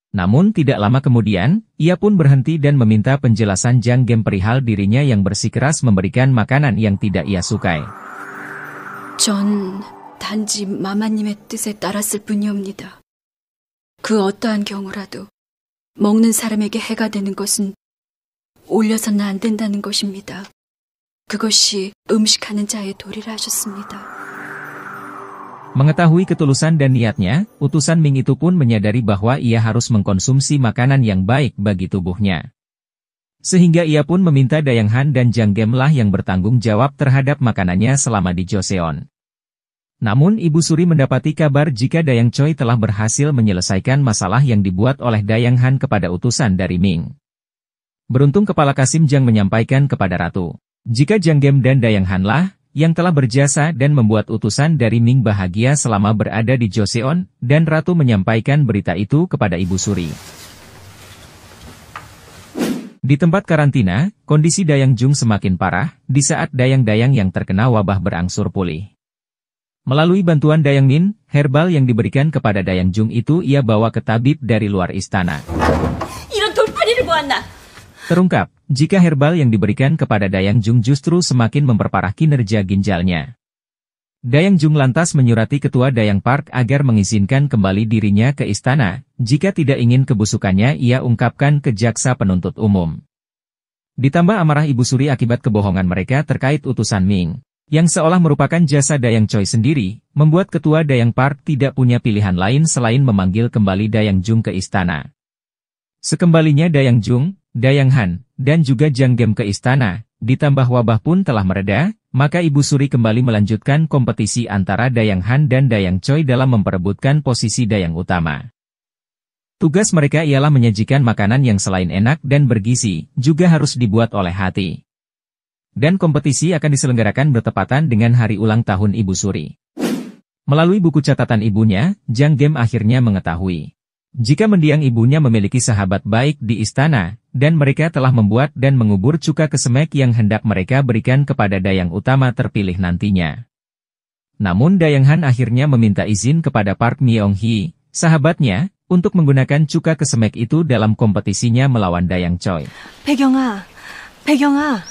Namun tidak lama kemudian, ia pun berhenti dan meminta penjelasan Jiang Gem perihal dirinya yang bersikeras memberikan makanan yang tidak ia sukai. 전 단지 마마님의 뜻에 따랐을 뿐이옵니다. 그 어떠한 경우라도 먹는 사람에게 해가 되는 것은 올려서는 안 된다는 것입니다. 그것이 음식하는 자의 도리라 하셨습니다. Mengetahui ketulusan dan niatnya, utusan Ming itu pun menyadari bahwa ia harus mengkonsumsi makanan yang baik bagi tubuhnya. Sehingga ia pun meminta Dayang Han dan Jiang Gem lah yang bertanggung jawab terhadap makanannya selama di Joseon. Namun Ibu Suri mendapati kabar jika Dayang Choi telah berhasil menyelesaikan masalah yang dibuat oleh Dayang Han kepada utusan dari Ming. Beruntung Kepala Kasim Jiang menyampaikan kepada Ratu, jika Jiang Gem dan Dayang Han lah yang telah berjasa dan membuat utusan dari Ming bahagia selama berada di Joseon, dan Ratu menyampaikan berita itu kepada Ibu Suri. Di tempat karantina, kondisi Dayang Jung semakin parah, di saat dayang-dayang yang terkena wabah berangsur pulih. Melalui bantuan Dayang Min, herbal yang diberikan kepada Dayang Jung itu ia bawa ke tabib dari luar istana. Terungkap, jika herbal yang diberikan kepada Dayang Jung justru semakin memperparah kinerja ginjalnya. Dayang Jung lantas menyurati Ketua Dayang Park agar mengizinkan kembali dirinya ke istana, jika tidak ingin kebusukannya ia ungkapkan ke jaksa penuntut umum. Ditambah amarah Ibu Suri akibat kebohongan mereka terkait utusan Ming, yang seolah merupakan jasa Dayang Choi sendiri, membuat Ketua Dayang Park tidak punya pilihan lain selain memanggil kembali Dayang Jung ke istana. Sekembalinya Dayang Jung, Dayang Han, dan juga Jiang Gem ke istana, ditambah wabah pun telah mereda, maka Ibu Suri kembali melanjutkan kompetisi antara Dayang Han dan Dayang Choi dalam memperebutkan posisi Dayang utama. Tugas mereka ialah menyajikan makanan yang selain enak dan bergizi, juga harus dibuat oleh hati. Dan kompetisi akan diselenggarakan bertepatan dengan hari ulang tahun Ibu Suri. Melalui buku catatan ibunya, Jiang Gem akhirnya mengetahui jika mendiang ibunya memiliki sahabat baik di istana, dan mereka telah membuat dan mengubur cuka kesemek yang hendak mereka berikan kepada dayang utama terpilih nantinya. Namun Dayang Han akhirnya meminta izin kepada Park Myung-hee, sahabatnya, untuk menggunakan cuka kesemek itu dalam kompetisinya melawan Dayang Choi. 배경아.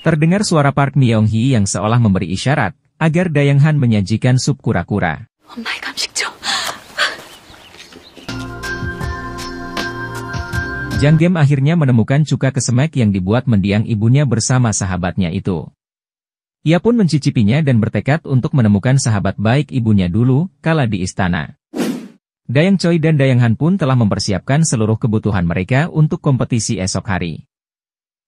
Terdengar suara Park Myung-hee yang seolah memberi isyarat agar Dayang Han menyajikan sup kura-kura. 엄마의 감식죠. Jiang Gem akhirnya menemukan cuka kesemek yang dibuat mendiang ibunya bersama sahabatnya itu. Ia pun mencicipinya dan bertekad untuk menemukan sahabat baik ibunya dulu, kala di istana. Dayang Choi dan Dayang Han pun telah mempersiapkan seluruh kebutuhan mereka untuk kompetisi esok hari.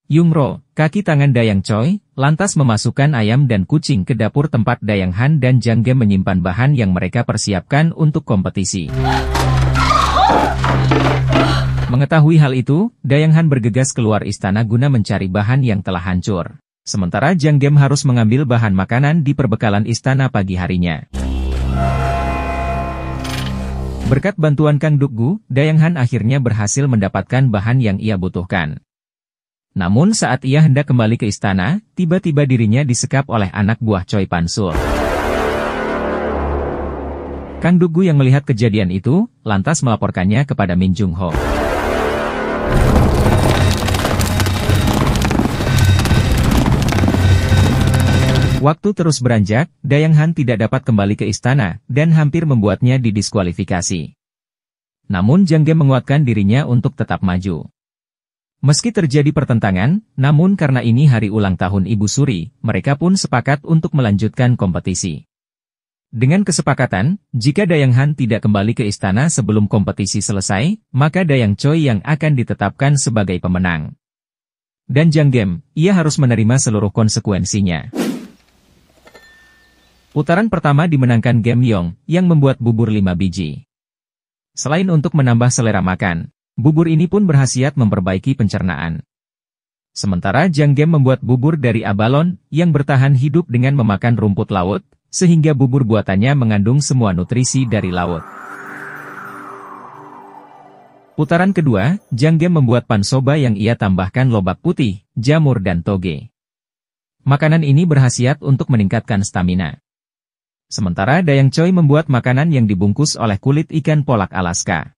Yung-ro, kaki tangan Dayang Choi, lantas memasukkan ayam dan kucing ke dapur tempat Dayang Han dan Jiang Gem menyimpan bahan yang mereka persiapkan untuk kompetisi. Mengetahui hal itu, Dayang Han bergegas keluar istana guna mencari bahan yang telah hancur. Sementara Jang Gem harus mengambil bahan makanan di perbekalan istana pagi harinya. Berkat bantuan Kang Dukgu, Dayang Han akhirnya berhasil mendapatkan bahan yang ia butuhkan. Namun saat ia hendak kembali ke istana, tiba-tiba dirinya disekap oleh anak buah Choi Pan-sul. Kang Dukgu yang melihat kejadian itu, lantas melaporkannya kepada Min Jung Ho. Waktu terus beranjak, Dayang Han tidak dapat kembali ke istana, dan hampir membuatnya didiskualifikasi. Namun Jang Gem menguatkan dirinya untuk tetap maju. Meski terjadi pertentangan, namun karena ini hari ulang tahun Ibu Suri, mereka pun sepakat untuk melanjutkan kompetisi. Dengan kesepakatan, jika Dayang Han tidak kembali ke istana sebelum kompetisi selesai, maka Dayang Choi yang akan ditetapkan sebagai pemenang. Dan Jang Gem, ia harus menerima seluruh konsekuensinya. Putaran pertama dimenangkan Gem Yong, yang membuat bubur 5 biji. Selain untuk menambah selera makan, bubur ini pun berkhasiat memperbaiki pencernaan. Sementara Jang Gem membuat bubur dari abalon, yang bertahan hidup dengan memakan rumput laut, sehingga bubur buatannya mengandung semua nutrisi dari laut. Putaran kedua, Jang Gem membuat pan soba yang ia tambahkan lobak putih, jamur dan toge. Makanan ini berkhasiat untuk meningkatkan stamina. Sementara Dayang Choi membuat makanan yang dibungkus oleh kulit ikan polak Alaska.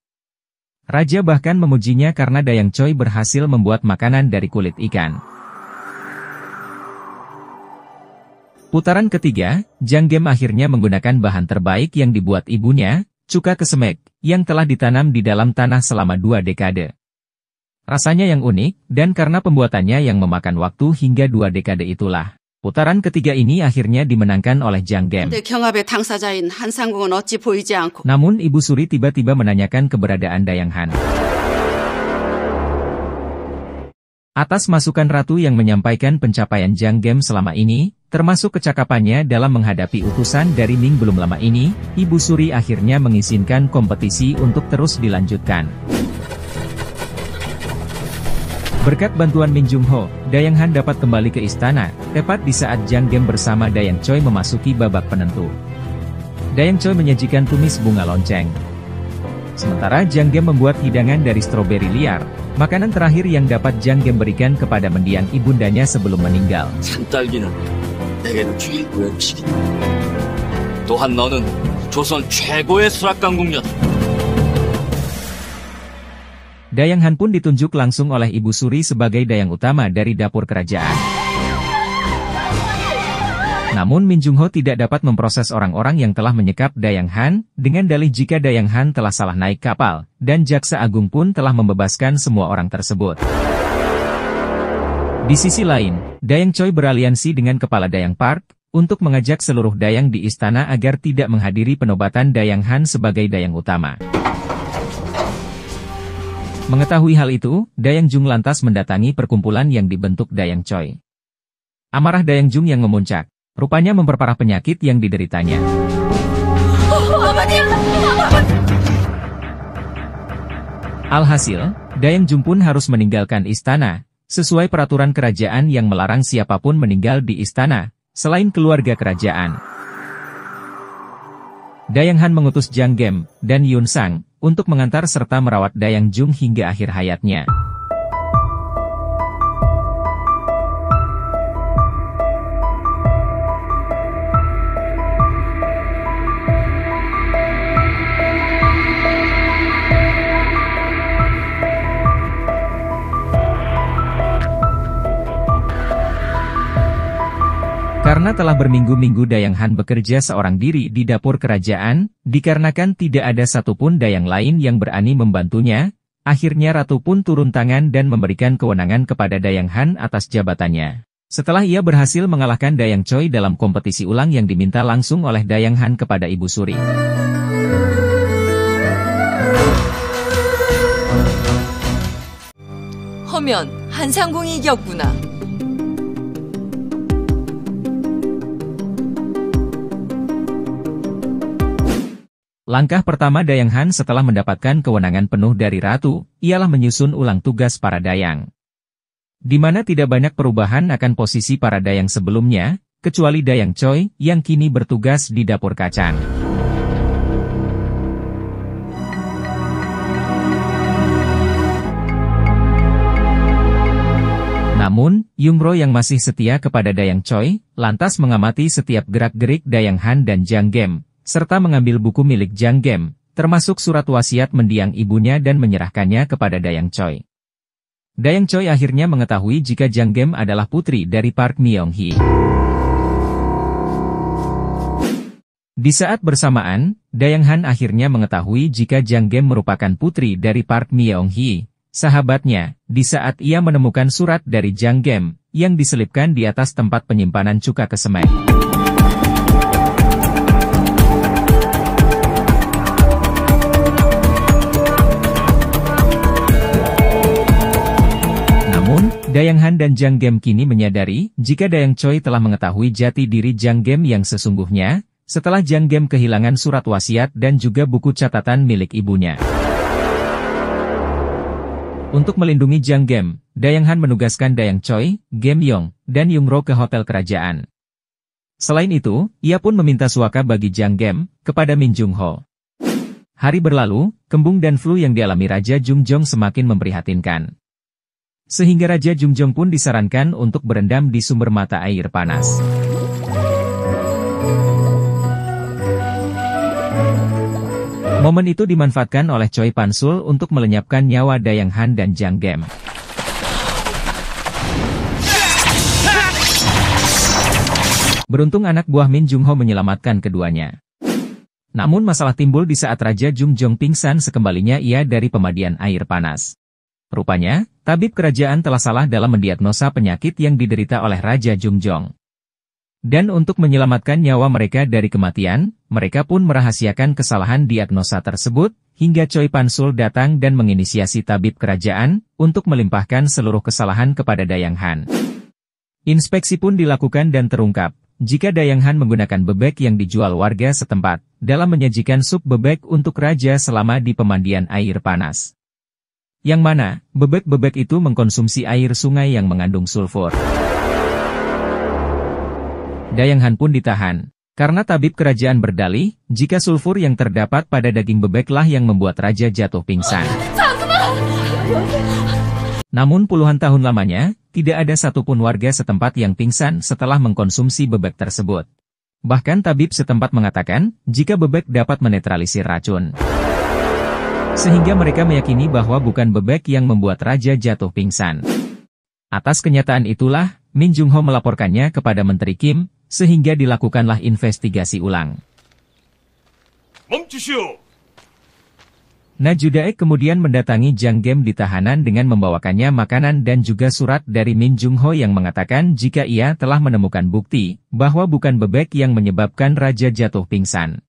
Raja bahkan memujinya karena Dayang Choi berhasil membuat makanan dari kulit ikan. Putaran ketiga, Jang Gem akhirnya menggunakan bahan terbaik yang dibuat ibunya, cuka kesemek, yang telah ditanam di dalam tanah selama 2 dekade. Rasanya yang unik, dan karena pembuatannya yang memakan waktu hingga 2 dekade itulah, putaran ketiga ini akhirnya dimenangkan oleh Jang Gem. Namun Ibu Suri tiba-tiba menanyakan keberadaan Dayang Han. Atas masukan Ratu yang menyampaikan pencapaian Jang Gem selama ini, termasuk kecakapannya dalam menghadapi utusan dari Ming belum lama ini, Ibu Suri akhirnya mengizinkan kompetisi untuk terus dilanjutkan. Berkat bantuan Min Jung Ho, Dayang Han dapat kembali ke istana, tepat di saat Jang Gem bersama Dayang Choi memasuki babak penentu. Dayang Choi menyajikan tumis bunga lonceng. Sementara Jang Gem membuat hidangan dari stroberi liar, makanan terakhir yang dapat Jang Gem berikan kepada mendiang ibundanya sebelum meninggal. 산딸기는 내게는 최고의 음식이다. 또한 너는 조선 최고의 수락강국녀다. Dayang Han pun ditunjuk langsung oleh Ibu Suri sebagai dayang utama dari dapur kerajaan. Namun Min Jung Ho tidak dapat memproses orang-orang yang telah menyekap Dayang Han, dengan dalih jika Dayang Han telah salah naik kapal, dan Jaksa Agung pun telah membebaskan semua orang tersebut. Di sisi lain, Dayang Choi beraliansi dengan Kepala Dayang Park, untuk mengajak seluruh dayang di istana agar tidak menghadiri penobatan Dayang Han sebagai dayang utama. Mengetahui hal itu, Dayang Jung lantas mendatangi perkumpulan yang dibentuk Dayang Choi. Amarah Dayang Jung yang memuncak, rupanya memperparah penyakit yang dideritanya. Alhasil, Dayang Jung pun harus meninggalkan istana, sesuai peraturan kerajaan yang melarang siapapun meninggal di istana, selain keluarga kerajaan. Dayang Han mengutus Jang Gem dan Yun Sang untuk mengantar serta merawat Dayang Jung hingga akhir hayatnya. Karena telah berminggu-minggu Dayang Han bekerja seorang diri di dapur kerajaan, dikarenakan tidak ada satupun dayang lain yang berani membantunya, akhirnya Ratu pun turun tangan dan memberikan kewenangan kepada Dayang Han atas jabatannya. Setelah ia berhasil mengalahkan Dayang Choi dalam kompetisi ulang yang diminta langsung oleh Dayang Han kepada Ibu Suri. 허면 한상궁이 이겼구나. Langkah pertama Dayang Han setelah mendapatkan kewenangan penuh dari Ratu, ialah menyusun ulang tugas para Dayang. Di mana tidak banyak perubahan akan posisi para Dayang sebelumnya, kecuali Dayang Choi yang kini bertugas di dapur kacang. Namun, Yungro yang masih setia kepada Dayang Choi, lantas mengamati setiap gerak-gerik Dayang Han dan Jang Gem, serta mengambil buku milik Jang Gem, termasuk surat wasiat mendiang ibunya dan menyerahkannya kepada Dayang Choi. Dayang Choi akhirnya mengetahui jika Jang Gem adalah putri dari Park Myung-hee. Di saat bersamaan, Dayang Han akhirnya mengetahui jika Jang Gem merupakan putri dari Park Myung-hee, sahabatnya, di saat ia menemukan surat dari Jang Gem, yang diselipkan di atas tempat penyimpanan cuka kesemek. Dayang Han dan Jang Gem kini menyadari jika Dayang Choi telah mengetahui jati diri Jang Gem yang sesungguhnya, setelah Jang Gem kehilangan surat wasiat dan juga buku catatan milik ibunya. Untuk melindungi Jang Gem, Dayang Han menugaskan Dayang Choi, Gem Yong, dan Yungro ke hotel kerajaan. Selain itu, ia pun meminta suaka bagi Jang Gem kepada Min Jung Ho. Hari berlalu, kembung dan flu yang dialami Raja Jungjong semakin memprihatinkan. Sehingga Raja Jungjong pun disarankan untuk berendam di sumber mata air panas. Momen itu dimanfaatkan oleh Choi Pan-sul untuk melenyapkan nyawa Dayang Han dan Jang Gem. Beruntung anak buah Min Jung Ho menyelamatkan keduanya. Namun masalah timbul di saat Raja Jungjong pingsan sekembalinya ia dari pemandian air panas. Rupanya, tabib kerajaan telah salah dalam mendiagnosa penyakit yang diderita oleh Raja Jungjong. Dan untuk menyelamatkan nyawa mereka dari kematian, mereka pun merahasiakan kesalahan diagnosa tersebut, hingga Choi Pan-sul datang dan menginisiasi tabib kerajaan, untuk melimpahkan seluruh kesalahan kepada Dayang Han. Inspeksi pun dilakukan dan terungkap, jika Dayang Han menggunakan bebek yang dijual warga setempat, dalam menyajikan sup bebek untuk raja selama di pemandian air panas. Yang mana, bebek-bebek itu mengkonsumsi air sungai yang mengandung sulfur. Dayang Han pun ditahan, karena tabib kerajaan berdalih, jika sulfur yang terdapat pada daging bebeklah yang membuat raja jatuh pingsan. Namun puluhan tahun lamanya, tidak ada satupun warga setempat yang pingsan setelah mengkonsumsi bebek tersebut. Bahkan tabib setempat mengatakan, jika bebek dapat menetralisir racun. Sehingga mereka meyakini bahwa bukan bebek yang membuat raja jatuh pingsan. Atas kenyataan itulah, Min Jung Ho melaporkannya kepada Menteri Kim, sehingga dilakukanlah investigasi ulang. Na Judaek kemudian mendatangi Jang Gem di tahanan dengan membawakannya makanan dan juga surat dari Min Jung Ho yang mengatakan jika ia telah menemukan bukti, bahwa bukan bebek yang menyebabkan raja jatuh pingsan.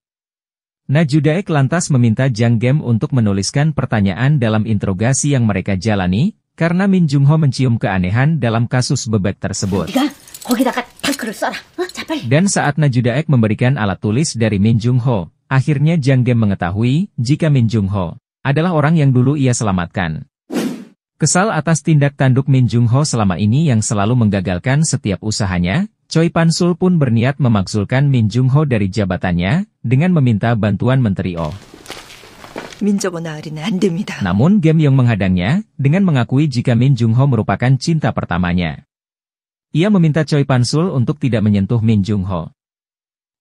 Na Judaek lantas meminta Jang Gem untuk menuliskan pertanyaan dalam interogasi yang mereka jalani, karena Min Jung Ho mencium keanehan dalam kasus bebek tersebut. Dan saat Na Judaek memberikan alat tulis dari Min Jung Ho, akhirnya Jang Gem mengetahui jika Min Jung Ho adalah orang yang dulu ia selamatkan. Kesal atas tindak tanduk Min Jung Ho selama ini yang selalu menggagalkan setiap usahanya, Choi Pan-sul pun berniat memakzulkan Min Jung Ho dari jabatannya, dengan meminta bantuan Menteri Oh. Namun Gem Yong menghadangnya, dengan mengakui jika Min Jung Ho merupakan cinta pertamanya. Ia meminta Choi Pan-sul untuk tidak menyentuh Min Jung Ho.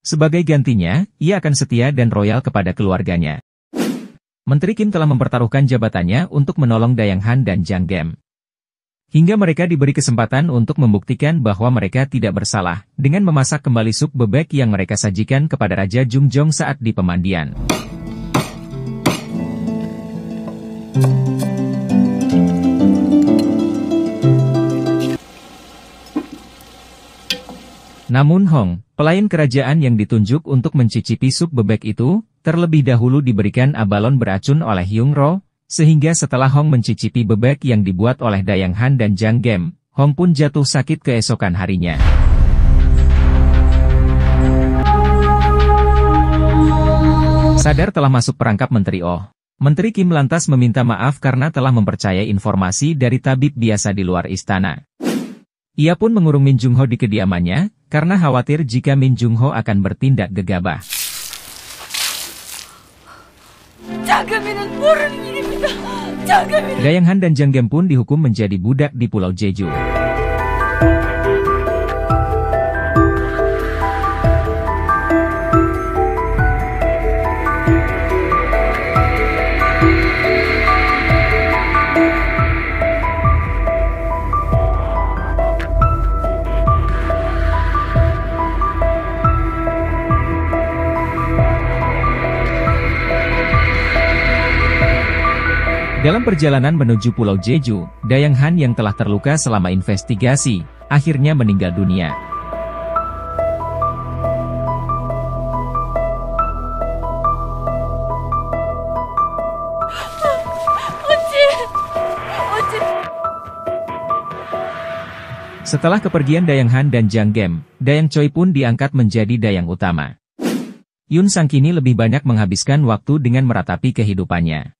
Sebagai gantinya, ia akan setia dan royal kepada keluarganya. Menteri Kim telah mempertaruhkan jabatannya untuk menolong Dayang Han dan Jang Gem. Hingga mereka diberi kesempatan untuk membuktikan bahwa mereka tidak bersalah, dengan memasak kembali sup bebek yang mereka sajikan kepada Raja Jungjong saat di pemandian. Namun Hong, pelayan kerajaan yang ditunjuk untuk mencicipi sup bebek itu, terlebih dahulu diberikan abalon beracun oleh Yungro, sehingga setelah Hong mencicipi bebek yang dibuat oleh Dayang Han dan Jang Gem, Hong pun jatuh sakit keesokan harinya. Sadar telah masuk perangkap Menteri Oh, Menteri Kim lantas meminta maaf karena telah mempercayai informasi dari tabib biasa di luar istana. Ia pun mengurung Min Jung Ho di kediamannya, karena khawatir jika Min Jung Ho akan bertindak gegabah. Dayang Han dan Jang Gem pun dihukum menjadi budak di Pulau Jeju. Dalam perjalanan menuju Pulau Jeju, Dayang Han yang telah terluka selama investigasi, akhirnya meninggal dunia. Setelah kepergian Dayang Han dan Jang Gem, Dayang Choi pun diangkat menjadi dayang utama. Yun Sang kini lebih banyak menghabiskan waktu dengan meratapi kehidupannya.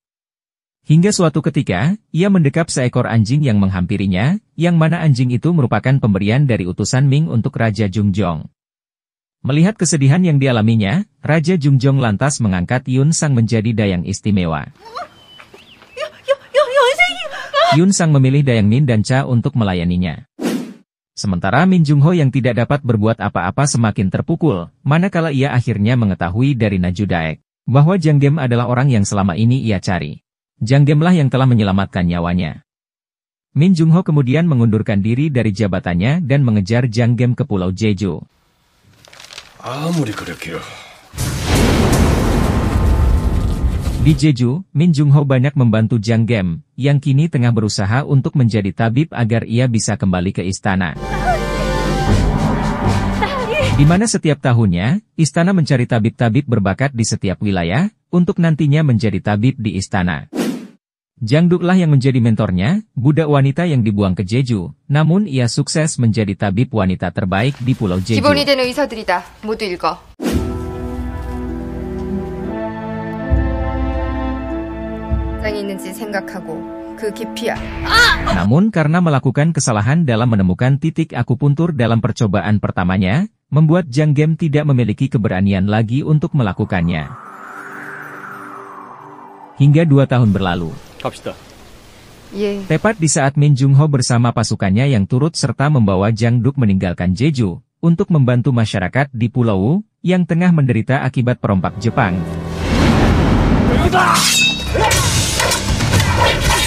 Hingga suatu ketika, ia mendekap seekor anjing yang menghampirinya, yang mana anjing itu merupakan pemberian dari utusan Ming untuk Raja Jungjong. Melihat kesedihan yang dialaminya, Raja Jungjong lantas mengangkat Yun Sang menjadi dayang istimewa. Yun Sang memilih Dayang Min dan Cha untuk melayaninya. Sementara Min Jung Ho yang tidak dapat berbuat apa-apa semakin terpukul, manakala ia akhirnya mengetahui dari Naju Daek, bahwa Jang Gem adalah orang yang selama ini ia cari. Jang Gem lah yang telah menyelamatkan nyawanya. Min Jung Ho kemudian mengundurkan diri dari jabatannya dan mengejar Jang Gem ke Pulau Jeju. Di Jeju, Min Jung Ho banyak membantu Jang Gem, yang kini tengah berusaha untuk menjadi tabib agar ia bisa kembali ke istana. Di mana setiap tahunnya, istana mencari tabib-tabib berbakat di setiap wilayah, untuk nantinya menjadi tabib di istana. Jang Duk lah yang menjadi mentornya, budak wanita yang dibuang ke Jeju, namun ia sukses menjadi tabib wanita terbaik di Pulau Jeju. 기본이 되는 의사들이다. 모두 읽어. 장이 있는지 생각하고 그 깊이야. Namun karena melakukan kesalahan dalam menemukan titik akupuntur dalam percobaan pertamanya, membuat Jang Gem tidak memiliki keberanian lagi untuk melakukannya. Hingga 2 tahun berlalu. Tepat di saat Min Jung Ho bersama pasukannya yang turut serta membawa Jang Duk meninggalkan Jeju, untuk membantu masyarakat di Pulau Wu, yang tengah menderita akibat perompak Jepang.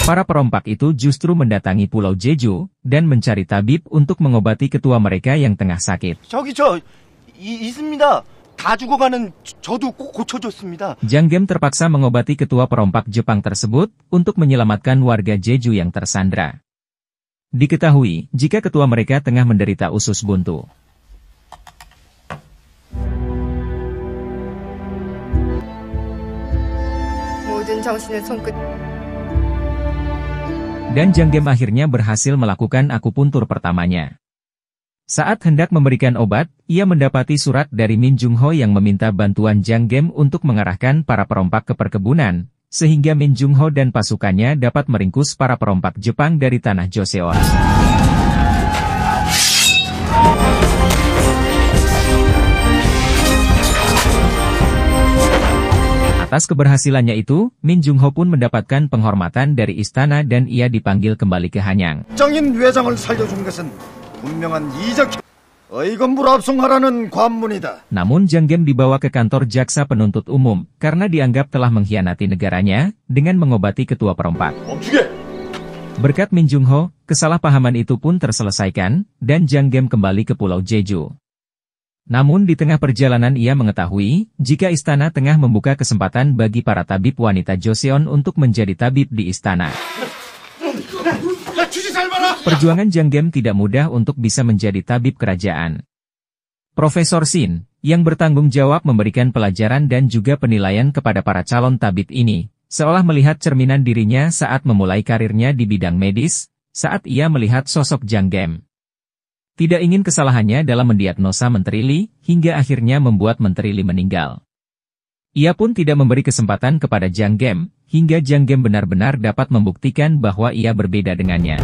Para perompak itu justru mendatangi Pulau Jeju, dan mencari tabib untuk mengobati ketua mereka yang tengah sakit. Jang Gem terpaksa mengobati ketua perompak Jepang tersebut, untuk menyelamatkan warga Jeju yang tersandra. Diketahui, jika ketua mereka tengah menderita usus buntu. Dan Jang Gem akhirnya berhasil melakukan akupuntur pertamanya. Saat hendak memberikan obat, ia mendapati surat dari Min Jung Ho yang meminta bantuan Jang Gem untuk mengarahkan para perompak ke perkebunan, sehingga Min Jung Ho dan pasukannya dapat meringkus para perompak Jepang dari tanah Joseon. Atas keberhasilannya itu, Min Jung Ho pun mendapatkan penghormatan dari istana dan ia dipanggil kembali ke Hanyang. Namun Jang Gem dibawa ke kantor jaksa penuntut umum, karena dianggap telah mengkhianati negaranya, dengan mengobati ketua perompak. Berkat Min Jung Ho, kesalahpahaman itu pun terselesaikan, dan Jang Gem kembali ke Pulau Jeju. Namun di tengah perjalanan ia mengetahui, jika istana tengah membuka kesempatan bagi para tabib wanita Joseon untuk menjadi tabib di istana. Perjuangan Jang Gem tidak mudah untuk bisa menjadi tabib kerajaan. Profesor Shin, yang bertanggung jawab memberikan pelajaran dan juga penilaian kepada para calon tabib ini, seolah melihat cerminan dirinya saat memulai karirnya di bidang medis, saat ia melihat sosok Jang Gem. Tidak ingin kesalahannya dalam mendiagnosa Menteri Li, hingga akhirnya membuat Menteri Li meninggal. Ia pun tidak memberi kesempatan kepada Jang Gem, hingga Jang Gem benar-benar dapat membuktikan bahwa ia berbeda dengannya.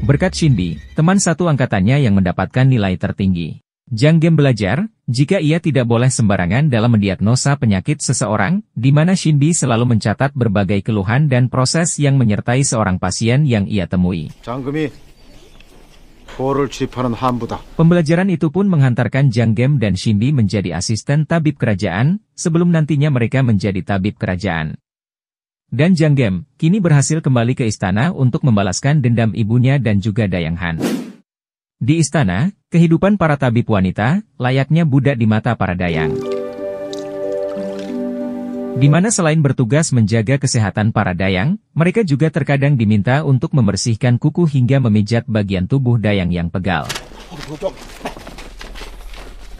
Berkat Shinbi, teman satu angkatannya yang mendapatkan nilai tertinggi. Jang Gem belajar, jika ia tidak boleh sembarangan dalam mendiagnosa penyakit seseorang, di mana Shinbi selalu mencatat berbagai keluhan dan proses yang menyertai seorang pasien yang ia temui. Pembelajaran itu pun menghantarkan Jang Gem dan Shinbi menjadi asisten tabib kerajaan, sebelum nantinya mereka menjadi tabib kerajaan. Dan Jang Gem, kini berhasil kembali ke istana untuk membalaskan dendam ibunya dan juga Dayang Han. Di istana, kehidupan para tabib wanita, layaknya budak di mata para dayang. Di mana selain bertugas menjaga kesehatan para dayang, mereka juga terkadang diminta untuk membersihkan kuku hingga memijat bagian tubuh dayang yang pegal.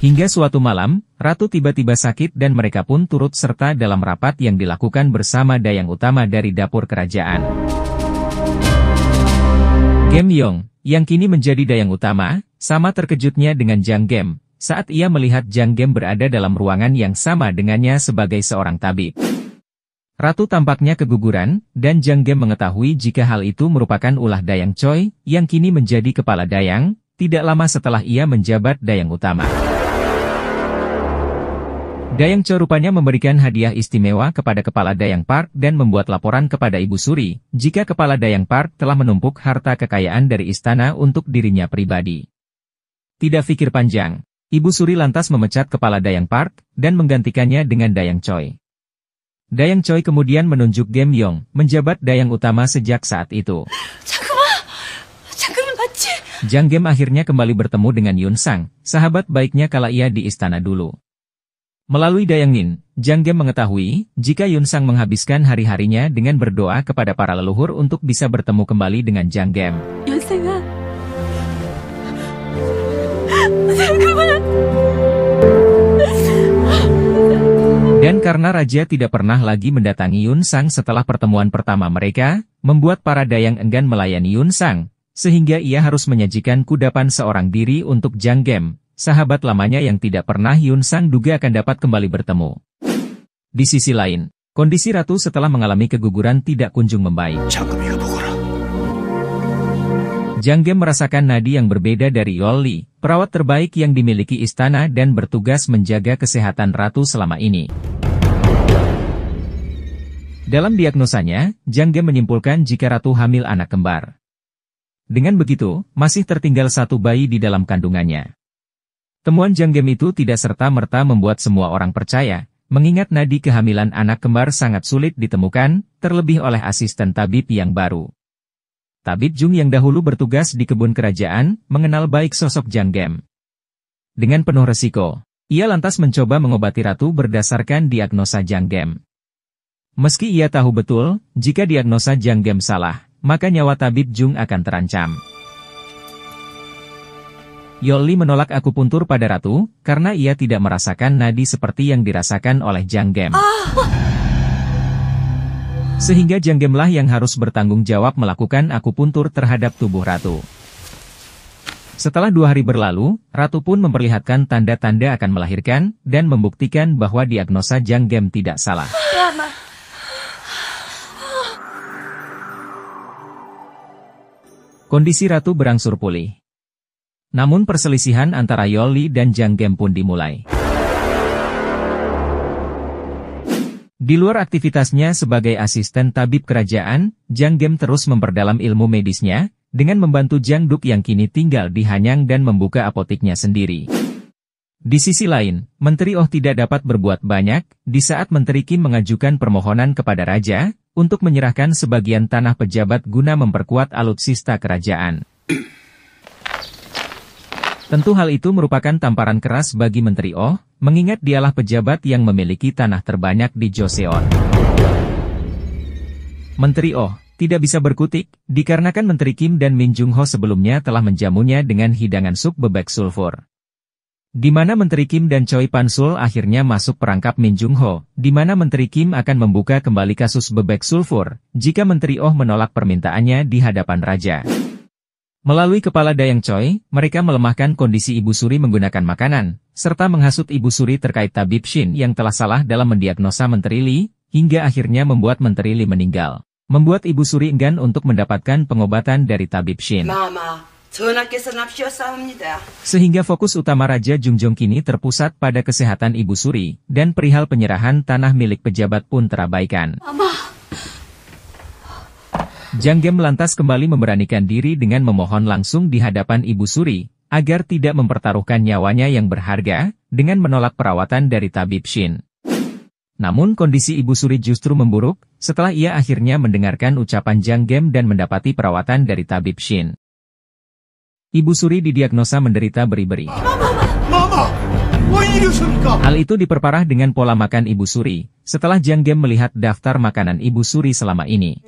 Hingga suatu malam, Ratu tiba-tiba sakit dan mereka pun turut serta dalam rapat yang dilakukan bersama dayang utama dari dapur kerajaan. Gem Yong, yang kini menjadi dayang utama, sama terkejutnya dengan Jang Gem, saat ia melihat Jang Gem berada dalam ruangan yang sama dengannya sebagai seorang tabib. Ratu tampaknya keguguran, dan Jang Gem mengetahui jika hal itu merupakan ulah Dayang Choi, yang kini menjadi kepala dayang, tidak lama setelah ia menjabat dayang utama. Dayang Choi rupanya memberikan hadiah istimewa kepada Kepala Dayang Park dan membuat laporan kepada Ibu Suri, jika Kepala Dayang Park telah menumpuk harta kekayaan dari istana untuk dirinya pribadi. Tidak pikir panjang, Ibu Suri lantas memecat Kepala Dayang Park, dan menggantikannya dengan Dayang Choi. Dayang Choi kemudian menunjuk Gem Yong, menjabat dayang utama sejak saat itu. Jang Gem akhirnya kembali bertemu dengan Yun Sang, sahabat baiknya kala ia di istana dulu. Melalui Dayang Nin, Jang Gem mengetahui, jika Yun Sang menghabiskan hari-harinya dengan berdoa kepada para leluhur untuk bisa bertemu kembali dengan Jang Gem. Dan karena Raja tidak pernah lagi mendatangi Yun Sang setelah pertemuan pertama mereka, membuat para dayang enggan melayani Yun Sang, sehingga ia harus menyajikan kudapan seorang diri untuk Jang Gem, sahabat lamanya yang tidak pernah Yun Sang duga akan dapat kembali bertemu. Di sisi lain, kondisi Ratu setelah mengalami keguguran tidak kunjung membaik. Jang Gem merasakan nadi yang berbeda dari Yoli, perawat terbaik yang dimiliki istana dan bertugas menjaga kesehatan Ratu selama ini. Dalam diagnosanya, Jang Gem menyimpulkan jika Ratu hamil anak kembar. Dengan begitu, masih tertinggal satu bayi di dalam kandungannya. Temuan Jang Gem itu tidak serta-merta membuat semua orang percaya, mengingat nadi kehamilan anak kembar sangat sulit ditemukan, terlebih oleh asisten tabib yang baru. Tabib Jung yang dahulu bertugas di kebun kerajaan, mengenal baik sosok Jang Gem. Dengan penuh resiko, ia lantas mencoba mengobati Ratu berdasarkan diagnosa Jang Gem. Meski ia tahu betul, jika diagnosa Jang Gem salah, maka nyawa tabib Jung akan terancam. Yoli menolak akupuntur pada Ratu, karena ia tidak merasakan nadi seperti yang dirasakan oleh Jang Gem. Sehingga Jang Gemlah yang harus bertanggung jawab melakukan akupuntur terhadap tubuh Ratu. Setelah 2 hari berlalu, Ratu pun memperlihatkan tanda-tanda akan melahirkan, dan membuktikan bahwa diagnosa Jang Gem tidak salah. Kondisi Ratu berangsur pulih. Namun perselisihan antara Yoli dan Jang Gem pun dimulai. Di luar aktivitasnya sebagai asisten tabib kerajaan, Jang Gem terus memperdalam ilmu medisnya, dengan membantu Jang Duk yang kini tinggal di Hanyang dan membuka apoteknya sendiri. Di sisi lain, Menteri Oh tidak dapat berbuat banyak, di saat Menteri Kim mengajukan permohonan kepada Raja, untuk menyerahkan sebagian tanah pejabat guna memperkuat alutsista kerajaan. Tentu hal itu merupakan tamparan keras bagi Menteri Oh, mengingat dialah pejabat yang memiliki tanah terbanyak di Joseon. Menteri Oh tidak bisa berkutik, dikarenakan Menteri Kim dan Min Jung Ho sebelumnya telah menjamunya dengan hidangan sup bebek sulfur. Di mana Menteri Kim dan Choi Pan-sul akhirnya masuk perangkap Min Jung Ho, di mana Menteri Kim akan membuka kembali kasus bebek sulfur, jika Menteri Oh menolak permintaannya di hadapan Raja. Melalui kepala Dayang Choi, mereka melemahkan kondisi Ibu Suri menggunakan makanan, serta menghasut Ibu Suri terkait tabib Shin yang telah salah dalam mendiagnosa Menteri Lee, hingga akhirnya membuat Menteri Lee meninggal. Membuat Ibu Suri enggan untuk mendapatkan pengobatan dari tabib Shin. Sehingga fokus utama Raja Jungjong kini terpusat pada kesehatan Ibu Suri, dan perihal penyerahan tanah milik pejabat pun terabaikan. Jang Gem lantas kembali memberanikan diri dengan memohon langsung di hadapan Ibu Suri, agar tidak mempertaruhkan nyawanya yang berharga, dengan menolak perawatan dari tabib Shin. Namun kondisi Ibu Suri justru memburuk, setelah ia akhirnya mendengarkan ucapan Jang Gem dan mendapati perawatan dari tabib Shin. Ibu Suri didiagnosa menderita beri-beri. Hal itu diperparah dengan pola makan Ibu Suri, setelah Jang Gem melihat daftar makanan Ibu Suri selama ini.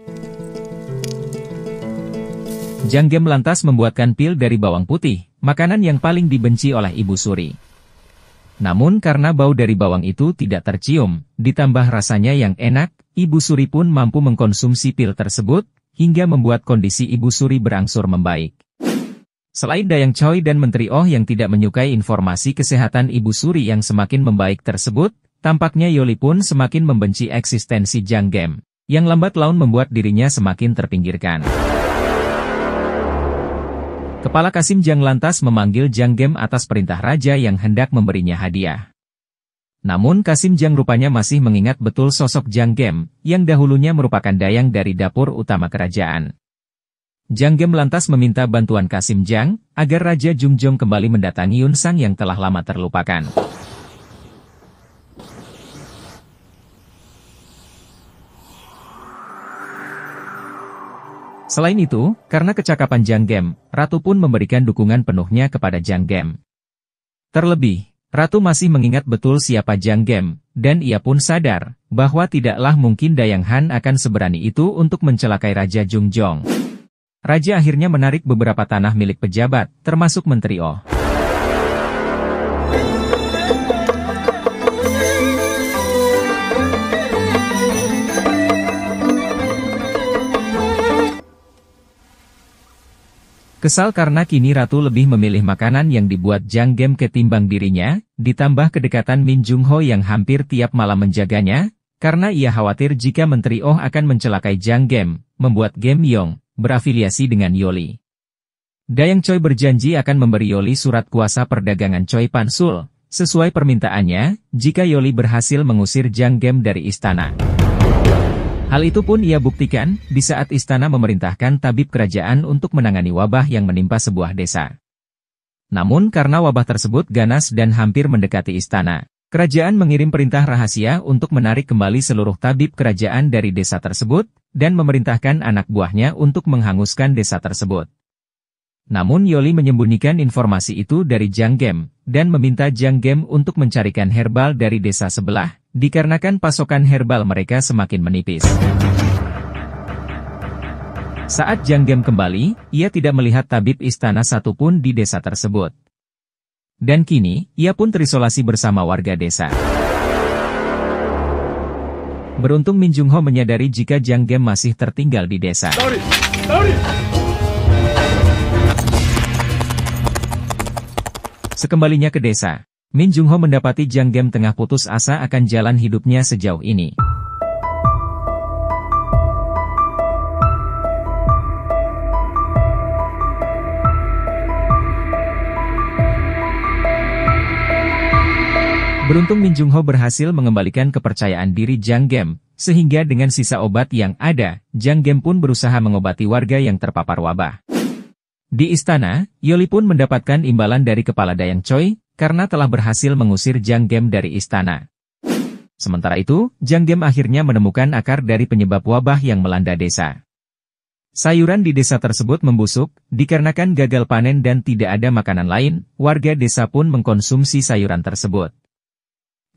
Jang Gem lantas membuatkan pil dari bawang putih, makanan yang paling dibenci oleh Ibu Suri. Namun karena bau dari bawang itu tidak tercium, ditambah rasanya yang enak, Ibu Suri pun mampu mengkonsumsi pil tersebut, hingga membuat kondisi Ibu Suri berangsur membaik. Selain Dayang Choi dan Menteri Oh yang tidak menyukai informasi kesehatan Ibu Suri yang semakin membaik tersebut, tampaknya Yoli pun semakin membenci eksistensi Jang Gem, yang lambat laun membuat dirinya semakin terpinggirkan. Kepala Kasim Jang lantas memanggil Jang Gem atas perintah raja yang hendak memberinya hadiah. Namun Kasim Jang rupanya masih mengingat betul sosok Jang Gem, yang dahulunya merupakan dayang dari dapur utama kerajaan. Jang Gem lantas meminta bantuan Kasim Jang, agar Raja Jungjong kembali mendatangi Yun Sang yang telah lama terlupakan. Selain itu, karena kecakapan Jang Gem, Ratu pun memberikan dukungan penuhnya kepada Jang Gem. Terlebih, Ratu masih mengingat betul siapa Jang Gem, dan ia pun sadar, bahwa tidaklah mungkin Dayang Han akan seberani itu untuk mencelakai Raja Jungjong. Raja akhirnya menarik beberapa tanah milik pejabat, termasuk Menteri Oh. Kesal karena kini Ratu lebih memilih makanan yang dibuat Jang Gem ketimbang dirinya, ditambah kedekatan Min Jung Ho yang hampir tiap malam menjaganya, karena ia khawatir jika Menteri Oh akan mencelakai Jang Gem, membuat Gem Yong berafiliasi dengan Yoli. Dayang Choi berjanji akan memberi Yoli surat kuasa perdagangan Choi Pansul, sesuai permintaannya, jika Yoli berhasil mengusir Jang Gem dari istana. Hal itu pun ia buktikan, di saat istana memerintahkan tabib kerajaan untuk menangani wabah yang menimpa sebuah desa. Namun karena wabah tersebut ganas dan hampir mendekati istana, kerajaan mengirim perintah rahasia untuk menarik kembali seluruh tabib kerajaan dari desa tersebut, dan memerintahkan anak buahnya untuk menghanguskan desa tersebut. Namun Yoli menyembunyikan informasi itu dari Jang Gem, dan meminta Jang Gem untuk mencarikan herbal dari desa sebelah, dikarenakan pasokan herbal mereka semakin menipis. Saat Jang Gem kembali, ia tidak melihat tabib istana satupun di desa tersebut. Dan kini, ia pun terisolasi bersama warga desa. Beruntung Min Jung Ho menyadari jika Jang Gem masih tertinggal di desa. Sekembalinya ke desa, Min Jung Ho mendapati Jang Gem tengah putus asa akan jalan hidupnya sejauh ini. Beruntung Min Jung Ho berhasil mengembalikan kepercayaan diri Jang Gem, sehingga dengan sisa obat yang ada, Jang Gem pun berusaha mengobati warga yang terpapar wabah. Di istana, Yoli pun mendapatkan imbalan dari kepala Dayang Choi, karena telah berhasil mengusir Jang Gem dari istana. Sementara itu, Jang Gem akhirnya menemukan akar dari penyebab wabah yang melanda desa. Sayuran di desa tersebut membusuk, dikarenakan gagal panen dan tidak ada makanan lain, warga desa pun mengkonsumsi sayuran tersebut.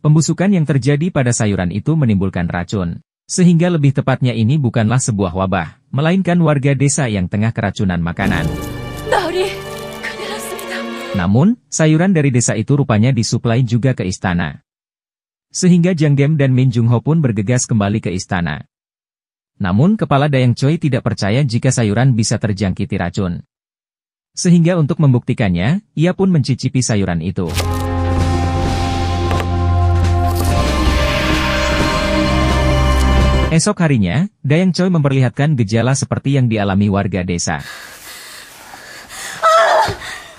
Pembusukan yang terjadi pada sayuran itu menimbulkan racun, sehingga lebih tepatnya ini bukanlah sebuah wabah, melainkan warga desa yang tengah keracunan makanan. Namun, sayuran dari desa itu rupanya disuplai juga ke istana. Sehingga Jang Gem dan Min Jung Ho pun bergegas kembali ke istana. Namun kepala Dayang Choi tidak percaya jika sayuran bisa terjangkiti racun. Sehingga untuk membuktikannya, ia pun mencicipi sayuran itu. Esok harinya, Dayang Choi memperlihatkan gejala seperti yang dialami warga desa.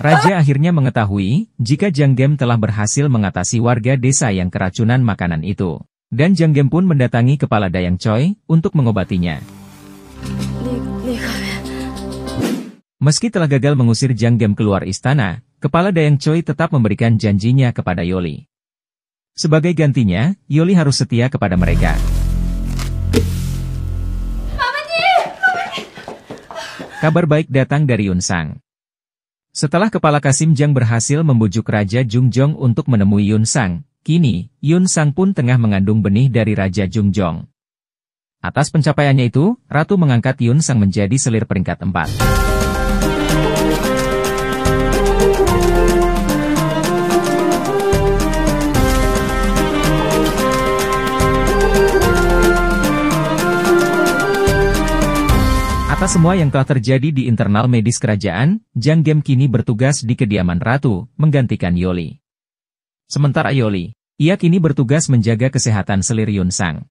Raja akhirnya mengetahui jika Jang Gem telah berhasil mengatasi warga desa yang keracunan makanan itu. Dan Jang Gem pun mendatangi kepala Dayang Choi untuk mengobatinya. Meski telah gagal mengusir Jang Gem keluar istana, kepala Dayang Choi tetap memberikan janjinya kepada Yoli. Sebagai gantinya, Yoli harus setia kepada mereka. Kabar baik datang dari Yun Sang. Setelah kepala Kasim Jang berhasil membujuk Raja Jungjong untuk menemui Yun Sang, kini, Yun Sang pun tengah mengandung benih dari Raja Jungjong. Atas pencapaiannya itu, Ratu mengangkat Yun Sang menjadi selir peringkat 4. Atas semua yang telah terjadi di internal medis kerajaan, Jang Gem kini bertugas di kediaman Ratu, menggantikan Yoli. Sementara Yoli, ia kini bertugas menjaga kesehatan selir Yun Sang.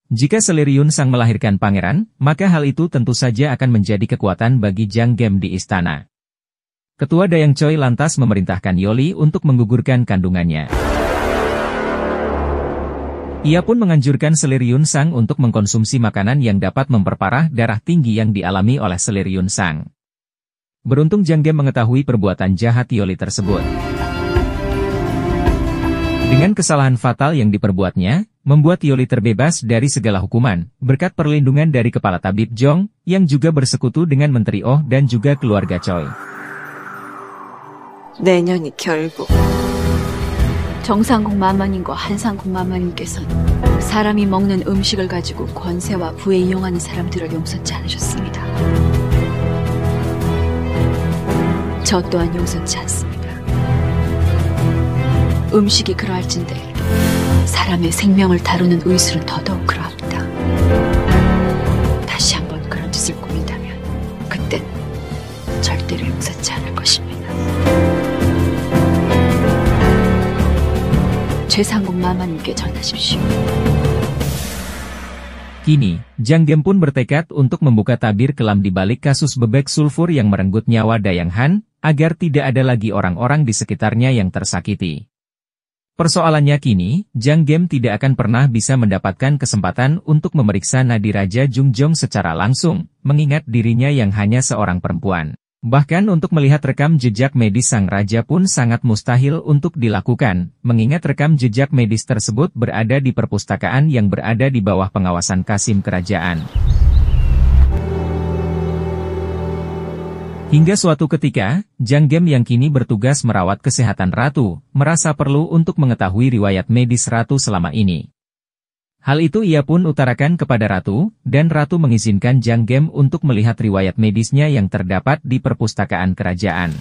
Jika selir Yun Sang melahirkan pangeran, maka hal itu tentu saja akan menjadi kekuatan bagi Jang Gem di istana. Ketua Dayang Choi lantas memerintahkan Yoli untuk menggugurkan kandungannya. Ia pun menganjurkan selir Yun Sang untuk mengkonsumsi makanan yang dapat memperparah darah tinggi yang dialami oleh selir Yun Sang. Beruntung Jang Gem mengetahui perbuatan jahat Yoli tersebut. Dengan kesalahan fatal yang diperbuatnya, membuat Yoli terbebas dari segala hukuman, berkat perlindungan dari kepala tabib Jong, yang juga bersekutu dengan Menteri Oh dan juga keluarga Choi. 내년이 결국 정상국 마마님과 한상국 마마님께서는 사람이 먹는 음식을 가지고 권세와 부에 이용하는 사람들을 용서치 않으셨습니다. 저 또한 용서치 않습니다. 음식이 그러할진데 사람의 생명을 다루는 의술은 더더욱 그러합니다. 다시 한번 그런 짓을 꾸민다면 그땐 절대로 용서치 않을 것입니다. 최상국 마마님께 전하십시오. Kini, Jang Gem pun bertekad untuk membuka tabir kelam di balik kasus bebek sulfur yang merenggut nyawa Dayang Han, agar tidak ada lagi orang-orang di sekitarnya yang tersakiti. Persoalannya kini, Jang Gem tidak akan pernah bisa mendapatkan kesempatan untuk memeriksa nadi Raja Jungjong secara langsung, mengingat dirinya yang hanya seorang perempuan. Bahkan untuk melihat rekam jejak medis sang raja pun sangat mustahil untuk dilakukan, mengingat rekam jejak medis tersebut berada di perpustakaan yang berada di bawah pengawasan Kasim kerajaan. Hingga suatu ketika, Jang Gem yang kini bertugas merawat kesehatan Ratu, merasa perlu untuk mengetahui riwayat medis Ratu selama ini. Hal itu ia pun utarakan kepada Ratu, dan Ratu mengizinkan Jang Gem untuk melihat riwayat medisnya yang terdapat di perpustakaan kerajaan.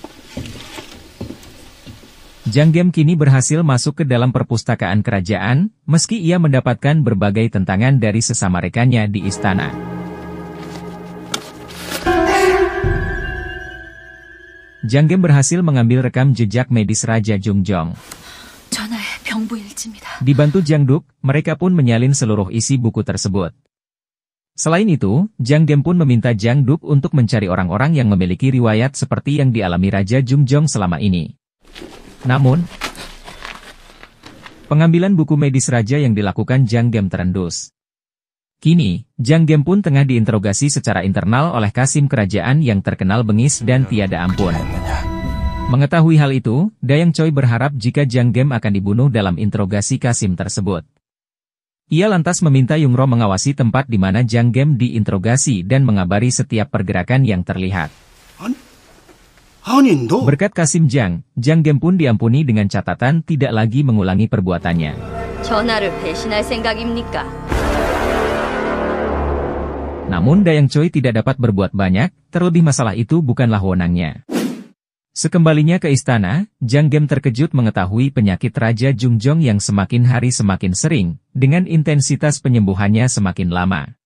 Jang Gem kini berhasil masuk ke dalam perpustakaan kerajaan, meski ia mendapatkan berbagai tentangan dari sesama rekannya di istana. Jang Gem berhasil mengambil rekam jejak medis Raja Jungjong. Dibantu Jang Duk, mereka pun menyalin seluruh isi buku tersebut. Selain itu, Jang Gem pun meminta Jang Duk untuk mencari orang-orang yang memiliki riwayat seperti yang dialami Raja Jungjong selama ini. Namun, pengambilan buku medis raja yang dilakukan Jang Gem terendus. Kini, Jang Gem pun tengah diinterogasi secara internal oleh Kasim kerajaan yang terkenal bengis dan tiada ampun. Mengetahui hal itu, Dayang Choi berharap jika Jang Gem akan dibunuh dalam interogasi Kasim tersebut. Ia lantas meminta Yungro mengawasi tempat di mana Jang Gem diinterogasi dan mengabari setiap pergerakan yang terlihat. Berkat Kasim Jang, Jang Gem pun diampuni dengan catatan tidak lagi mengulangi perbuatannya. Namun Dayang Choi tidak dapat berbuat banyak, terlebih masalah itu bukanlah wewenangnya. Sekembalinya ke istana, Jang Gem terkejut mengetahui penyakit Raja Jungjong yang semakin hari semakin sering, dengan intensitas penyembuhannya semakin lama.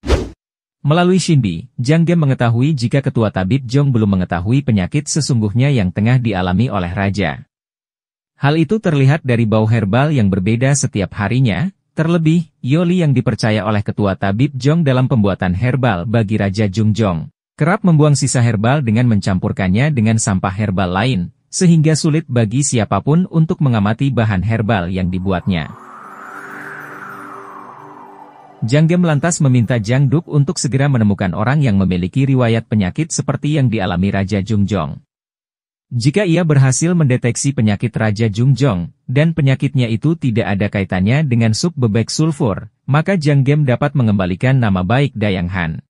Melalui Shinbi, Jiang Gem mengetahui jika ketua tabib Zhong belum mengetahui penyakit sesungguhnya yang tengah dialami oleh raja. Hal itu terlihat dari bau herbal yang berbeda setiap harinya, terlebih, Yoli yang dipercaya oleh ketua tabib Zhong dalam pembuatan herbal bagi Raja Jungjong, kerap membuang sisa herbal dengan mencampurkannya dengan sampah herbal lain, sehingga sulit bagi siapapun untuk mengamati bahan herbal yang dibuatnya. Jiang Gem lantas meminta Jiang Duk untuk segera menemukan orang yang memiliki riwayat penyakit seperti yang dialami Raja Jungjong. Jika ia berhasil mendeteksi penyakit Raja Jungjong, dan penyakitnya itu tidak ada kaitannya dengan sup bebek sulfur, maka Jiang Gem dapat mengembalikan nama baik Dayang Han.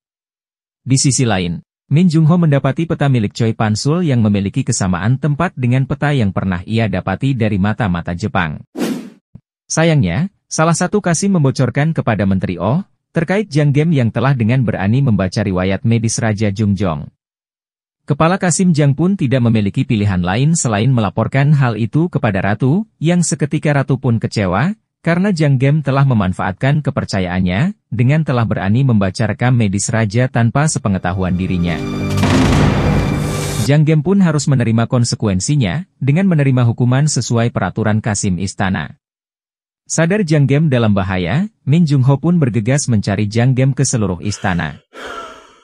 Di sisi lain, Min Jung Ho mendapati peta milik Choi Pansul yang memiliki kesamaan tempat dengan peta yang pernah ia dapati dari mata-mata Jepang. Sayangnya, salah satu Kasim membocorkan kepada Menteri Oh, terkait Jiang Gem yang telah dengan berani membaca riwayat medis Raja Jungjong. Kepala Kasim Jiang pun tidak memiliki pilihan lain selain melaporkan hal itu kepada Ratu, yang seketika Ratu pun kecewa, karena Jiang Gem telah memanfaatkan kepercayaannya, dengan telah berani membaca rekam medis Raja tanpa sepengetahuan dirinya. Jiang Gem pun harus menerima konsekuensinya, dengan menerima hukuman sesuai peraturan Kasim Istana. Sadar Jiang Gem dalam bahaya, Min Jung Ho pun bergegas mencari Jiang Gem ke seluruh istana.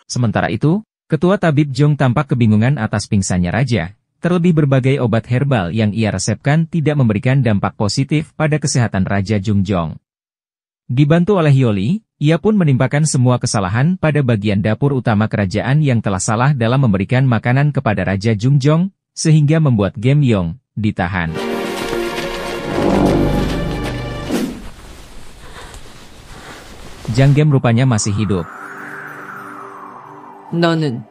Sementara itu, Ketua Tabib Zhong tampak kebingungan atas pingsannya Raja, terlebih berbagai obat herbal yang ia resepkan tidak memberikan dampak positif pada kesehatan Raja Jungjong. Dibantu oleh Yoli, ia pun menimpakan semua kesalahan pada bagian dapur utama kerajaan yang telah salah dalam memberikan makanan kepada Raja Jungjong, sehingga membuat Gem Yong ditahan. Jiang Gem rupanya masih hidup. 너는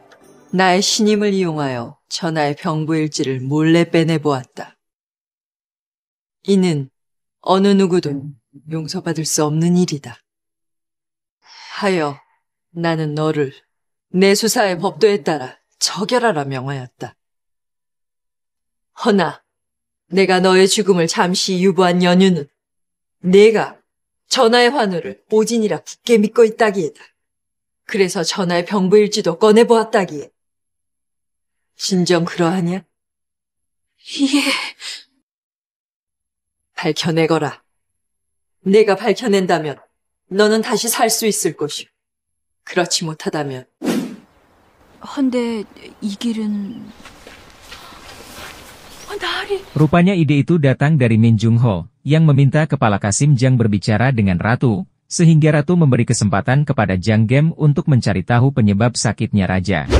나의 신임을 이용하여 전하의 병부일지를 몰래 빼내보았다. 이는 어느 누구도 용서받을 수 없는 일이다. 하여 나는 너를 내 수사의 법도에 따라 처결하라 명하였다. 허나 내가 너의 죽음을 잠시 유보한 연유는 내가 전하의 환우를 오진이라 굳게 믿고 있다기에다. 그래서 전하의 병부일지도 꺼내보았다기에. 진정 그러하냐? 예. 밝혀내거라. 내가 밝혀낸다면 너는 다시 살 수 있을 것이오. 그렇지 못하다면. 헌데 이 길은... Rupanya ide itu datang dari Min Jung Ho, yang meminta kepala Kasim Jiang berbicara dengan Ratu, sehingga Ratu memberi kesempatan kepada Jiang Gem untuk mencari tahu penyebab sakitnya Raja.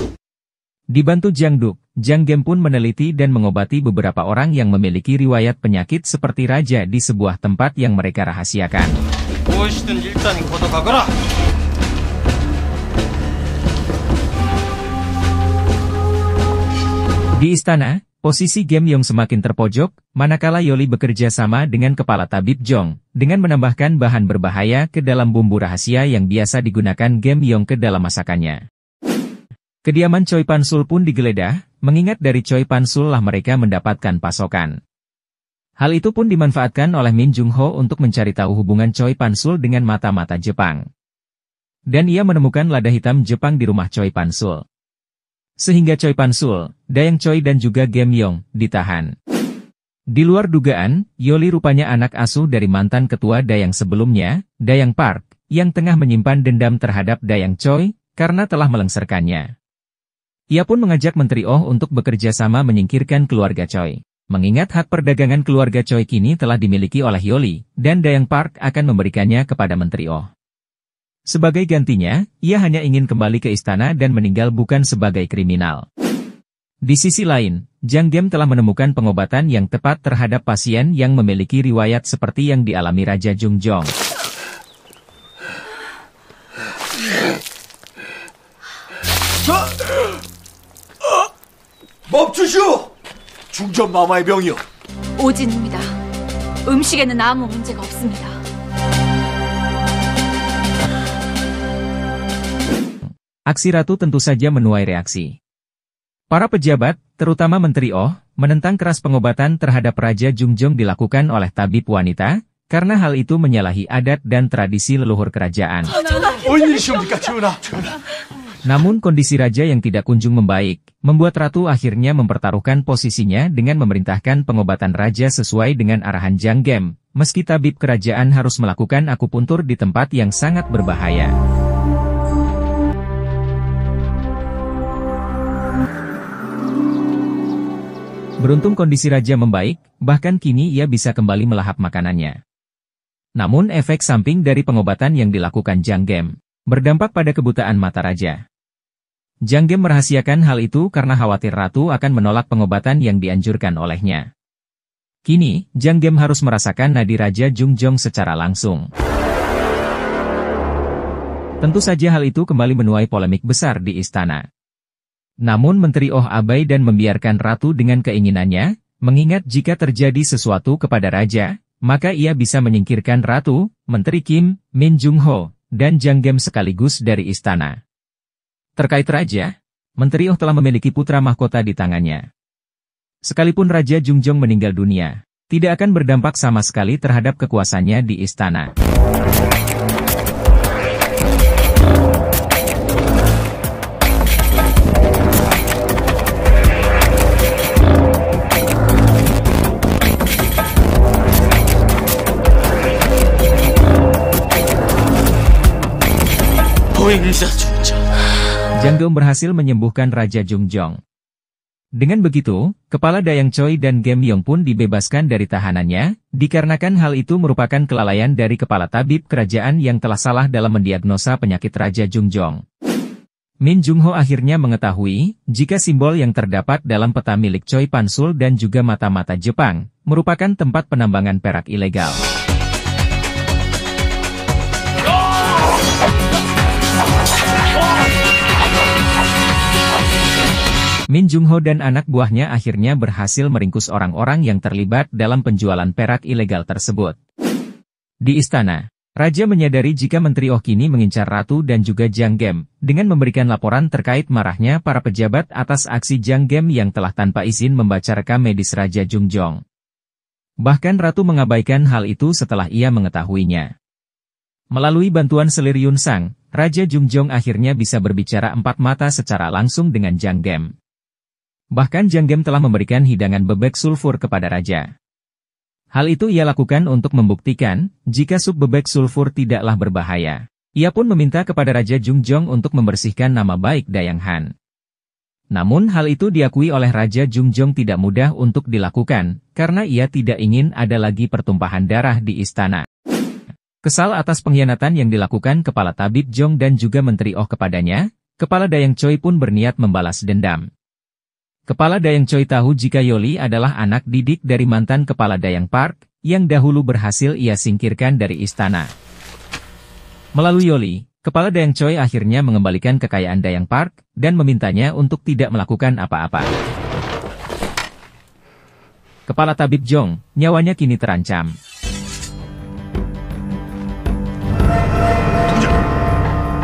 Dibantu Jiang Duk, Jiang Gem pun meneliti dan mengobati beberapa orang yang memiliki riwayat penyakit seperti Raja di sebuah tempat yang mereka rahasiakan. Di istana, posisi Gem Yong semakin terpojok, manakala Yoli bekerja sama dengan kepala tabib Zhong, dengan menambahkan bahan berbahaya ke dalam bumbu rahasia yang biasa digunakan Gem Yong ke dalam masakannya. Kediaman Choi Pansul pun digeledah, mengingat dari Choi Pansul lah mereka mendapatkan pasokan. Hal itu pun dimanfaatkan oleh Min Jung Ho untuk mencari tahu hubungan Choi Pansul dengan mata-mata Jepang. Dan ia menemukan lada hitam Jepang di rumah Choi Pansul. Sehingga Choi Pansul, Dayang Choi dan juga Gem Yong ditahan. Di luar dugaan, Yoli rupanya anak asuh dari mantan ketua Dayang sebelumnya, Dayang Park, yang tengah menyimpan dendam terhadap Dayang Choi, karena telah melengsarkannya. Ia pun mengajak Menteri Oh untuk bekerja sama menyingkirkan keluarga Choi. Mengingat hak perdagangan keluarga Choi kini telah dimiliki oleh Yoli, dan Dayang Park akan memberikannya kepada Menteri Oh. Sebagai gantinya, ia hanya ingin kembali ke istana dan meninggal bukan sebagai kriminal. Di sisi lain, Jiang Gem telah menemukan pengobatan yang tepat terhadap pasien yang memiliki riwayat seperti yang dialami Raja Jungjong. 멈추시오! 중전 마마의 병이요. 오진입니다. 음식에는 아무 문제가 없습니다. Aksi Ratu tentu saja menuai reaksi. Para pejabat, terutama Menteri Oh, menentang keras pengobatan terhadap Raja Jungjong dilakukan oleh tabib wanita, karena hal itu menyalahi adat dan tradisi leluhur kerajaan. Namun kondisi raja yang tidak kunjung membaik, membuat ratu akhirnya mempertaruhkan posisinya dengan memerintahkan pengobatan raja sesuai dengan arahan Jang Gem, meski tabib kerajaan harus melakukan akupuntur di tempat yang sangat berbahaya. Beruntung kondisi raja membaik, bahkan kini ia bisa kembali melahap makanannya. Namun efek samping dari pengobatan yang dilakukan Jang Gem berdampak pada kebutaan mata raja. Jang Gem merahasiakan hal itu karena khawatir ratu akan menolak pengobatan yang dianjurkan olehnya. Kini, Jang Gem harus merasakan nadi Raja Jungjong secara langsung. Tentu saja hal itu kembali menuai polemik besar di istana. Namun Menteri Oh abai dan membiarkan ratu dengan keinginannya, mengingat jika terjadi sesuatu kepada raja, maka ia bisa menyingkirkan ratu, Menteri Kim, Min Jung Ho, dan Jang Gem sekaligus dari istana. Terkait raja, Menteri Oh telah memiliki putra mahkota di tangannya. Sekalipun Raja Jungjong meninggal dunia, tidak akan berdampak sama sekali terhadap kekuasaannya di istana. Jang Gem berhasil menyembuhkan Raja Jungjong. Dengan begitu, kepala Dayang Choi dan Gem Yong pun dibebaskan dari tahanannya, dikarenakan hal itu merupakan kelalaian dari kepala tabib kerajaan yang telah salah dalam mendiagnosa penyakit Raja Jungjong. Min Jung Ho akhirnya mengetahui, jika simbol yang terdapat dalam peta milik Choi Pansul dan juga mata-mata Jepang, merupakan tempat penambangan perak ilegal. Min Jung Ho dan anak buahnya akhirnya berhasil meringkus orang-orang yang terlibat dalam penjualan perak ilegal tersebut. Di istana, Raja menyadari jika Menteri Oh kini mengincar ratu dan juga Jang Gem, dengan memberikan laporan terkait marahnya para pejabat atas aksi Jang Gem yang telah tanpa izin membaca rekam medis Raja Jungjong. Bahkan ratu mengabaikan hal itu setelah ia mengetahuinya. Melalui bantuan selir Yun Sang, Raja Jungjong akhirnya bisa berbicara empat mata secara langsung dengan Jang Gem. Bahkan Jang Gem telah memberikan hidangan bebek sulfur kepada raja. Hal itu ia lakukan untuk membuktikan, jika sup bebek sulfur tidaklah berbahaya. Ia pun meminta kepada Raja Jungjong untuk membersihkan nama baik Dayang Han. Namun hal itu diakui oleh Raja Jungjong tidak mudah untuk dilakukan, karena ia tidak ingin ada lagi pertumpahan darah di istana. Kesal atas pengkhianatan yang dilakukan kepala tabib Jong dan juga Menteri Oh kepadanya, kepala Dayang Choi pun berniat membalas dendam. Kepala Dayang Choi tahu jika Yoli adalah anak didik dari mantan kepala Dayang Park, yang dahulu berhasil ia singkirkan dari istana. Melalui Yoli, kepala Dayang Choi akhirnya mengembalikan kekayaan Dayang Park, dan memintanya untuk tidak melakukan apa-apa. Kepala tabib Jong, nyawanya kini terancam.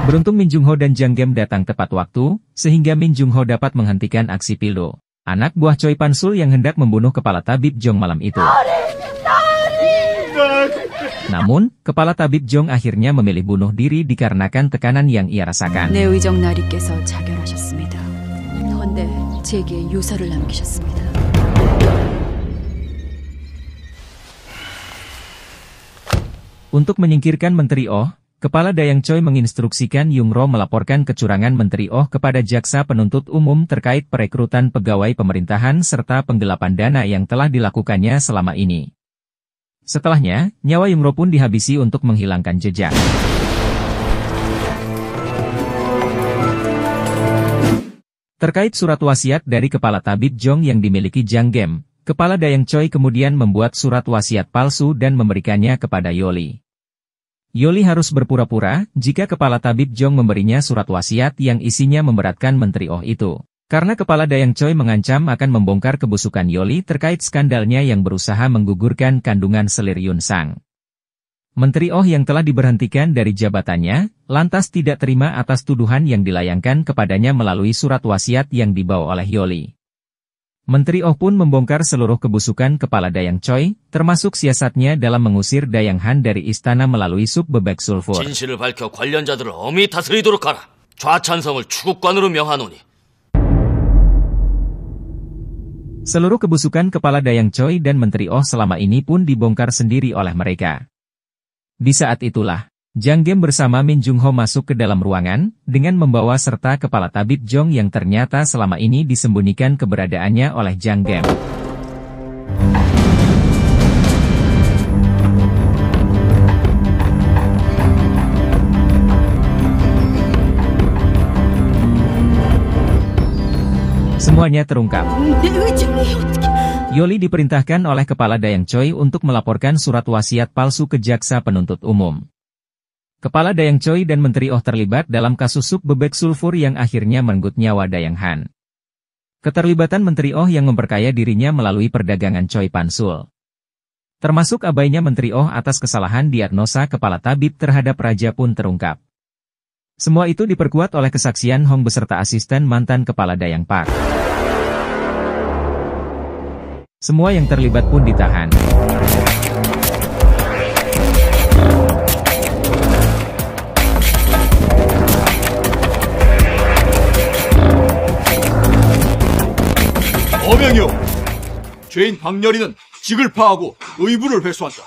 Beruntung Min Jung Ho dan Jang Gem datang tepat waktu, sehingga Min Jung Ho dapat menghentikan aksi Pildo, anak buah Choi Pansul yang hendak membunuh kepala tabib Jong malam itu. Namun, kepala tabib Jong akhirnya memilih bunuh diri dikarenakan tekanan yang ia rasakan. 내 의정 나리께서 자결하셨습니다. 헌데 제게 유서를 남기셨습니다. Untuk menyingkirkan Menteri Oh, Kepala Dayang Choi menginstruksikan Yung Ro melaporkan kecurangan Menteri Oh kepada Jaksa Penuntut Umum terkait perekrutan pegawai pemerintahan serta penggelapan dana yang telah dilakukannya selama ini. Setelahnya, nyawa Yung Ro pun dihabisi untuk menghilangkan jejak. Terkait surat wasiat dari kepala tabib Jong yang dimiliki Jang Gem, kepala Dayang Choi kemudian membuat surat wasiat palsu dan memberikannya kepada Yoli. Yoli harus berpura-pura jika kepala tabib Jong memberinya surat wasiat yang isinya memberatkan Menteri Oh itu. Karena kepala Dayang Choi mengancam akan membongkar kebusukan Yoli terkait skandalnya yang berusaha menggugurkan kandungan selir Yun Sang. Menteri Oh yang telah diberhentikan dari jabatannya, lantas tidak terima atas tuduhan yang dilayangkan kepadanya melalui surat wasiat yang dibawa oleh Yoli. Menteri Oh pun membongkar seluruh kebusukan kepala Dayang Choi, termasuk siasatnya dalam mengusir Dayang Han dari istana melalui sup bebek sulfur. 진실을 밝혀 관련자들을 엄히 다스리도록 하라. 좌찬성을 추국관으로 명하노니. Seluruh kebusukan kepala Dayang Choi dan Menteri Oh selama ini pun dibongkar sendiri oleh mereka. Di saat itulah, Jang Gem bersama Min Jung Ho masuk ke dalam ruangan, dengan membawa serta kepala tabib Jong yang ternyata selama ini disembunyikan keberadaannya oleh Jang Gem. Semuanya terungkap. Yoli diperintahkan oleh kepala Dayang Choi untuk melaporkan surat wasiat palsu ke jaksa penuntut umum. Kepala Dayang Choi dan Menteri Oh terlibat dalam kasus sup bebek sulfur yang akhirnya merenggut nyawa Dayang Han. Keterlibatan Menteri Oh yang memperkaya dirinya melalui perdagangan Choi Pansul. Termasuk abainya Menteri Oh atas kesalahan diagnosa kepala tabib terhadap raja pun terungkap. Semua itu diperkuat oleh kesaksian Hong beserta asisten mantan kepala Dayang Park. Semua yang terlibat pun ditahan. 어명이요. 죄인 박렬이는 직을 파하고 의부를 회수한다.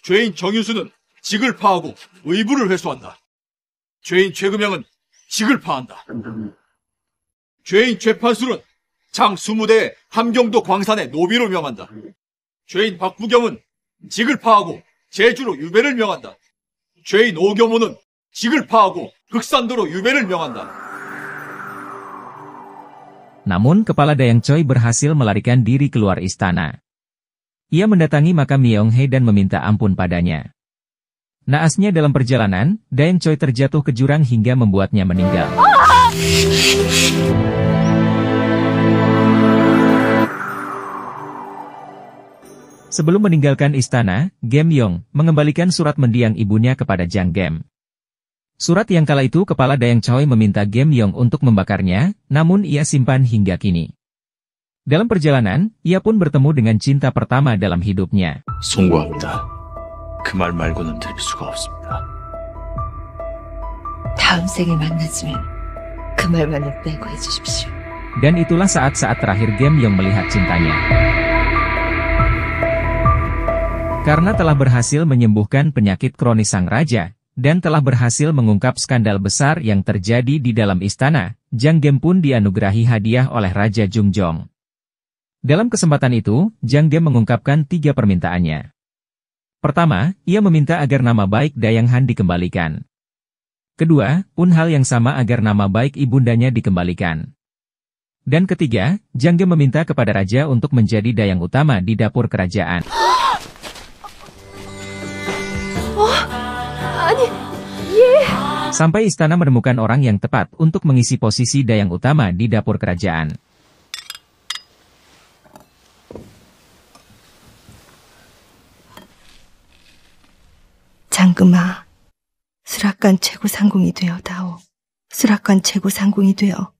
죄인 정윤수는 직을 파하고 의부를 회수한다. 죄인 최금영은 직을 파한다. 죄인 최판술은 장 20대에 함경도 광산에 노비로 명한다. 죄인 박부겸은 직을 파하고 제주로 유배를 명한다. 죄인 오겸호는 직을 파하고 극산도로 유배를 명한다. Namun kepala Dayang Choi berhasil melarikan diri keluar istana. Ia mendatangi makam Yeonghae dan meminta ampun padanya. Naasnya dalam perjalanan, Dayang Choi terjatuh ke jurang hingga membuatnya meninggal. Sebelum meninggalkan istana, Gem Yong mengembalikan surat mendiang ibunya kepada Jang Gem. Surat yang kala itu kepala Dayang Choi meminta Gem Yong untuk membakarnya, namun ia simpan hingga kini. Dalam perjalanan, ia pun bertemu dengan cinta pertama dalam hidupnya. 송구합니다. 그 말 말고는 드릴 수가 없습니다. 다음 생에 만났으면 그 말만을 빼고 해주십시오. Dan itulah saat-saat terakhir Gem Yong melihat cintanya. Karena telah berhasil menyembuhkan penyakit kronis sang raja, dan telah berhasil mengungkap skandal besar yang terjadi di dalam istana, Jang Gem pun dianugerahi hadiah oleh Raja Jungjong. Dalam kesempatan itu, Jang Gem mengungkapkan 3 permintaannya. Pertama, ia meminta agar nama baik Dayang Han dikembalikan. Kedua, pun hal yang sama agar nama baik ibundanya dikembalikan. Dan ketiga, Jang Gem meminta kepada raja untuk menjadi dayang utama di dapur kerajaan. Sampai istana menemukan orang yang tepat untuk mengisi posisi dayang utama di dapur kerajaan. 장금아, 수락관 최고 상궁이 되어다오. 수락관 최고 상궁이 되어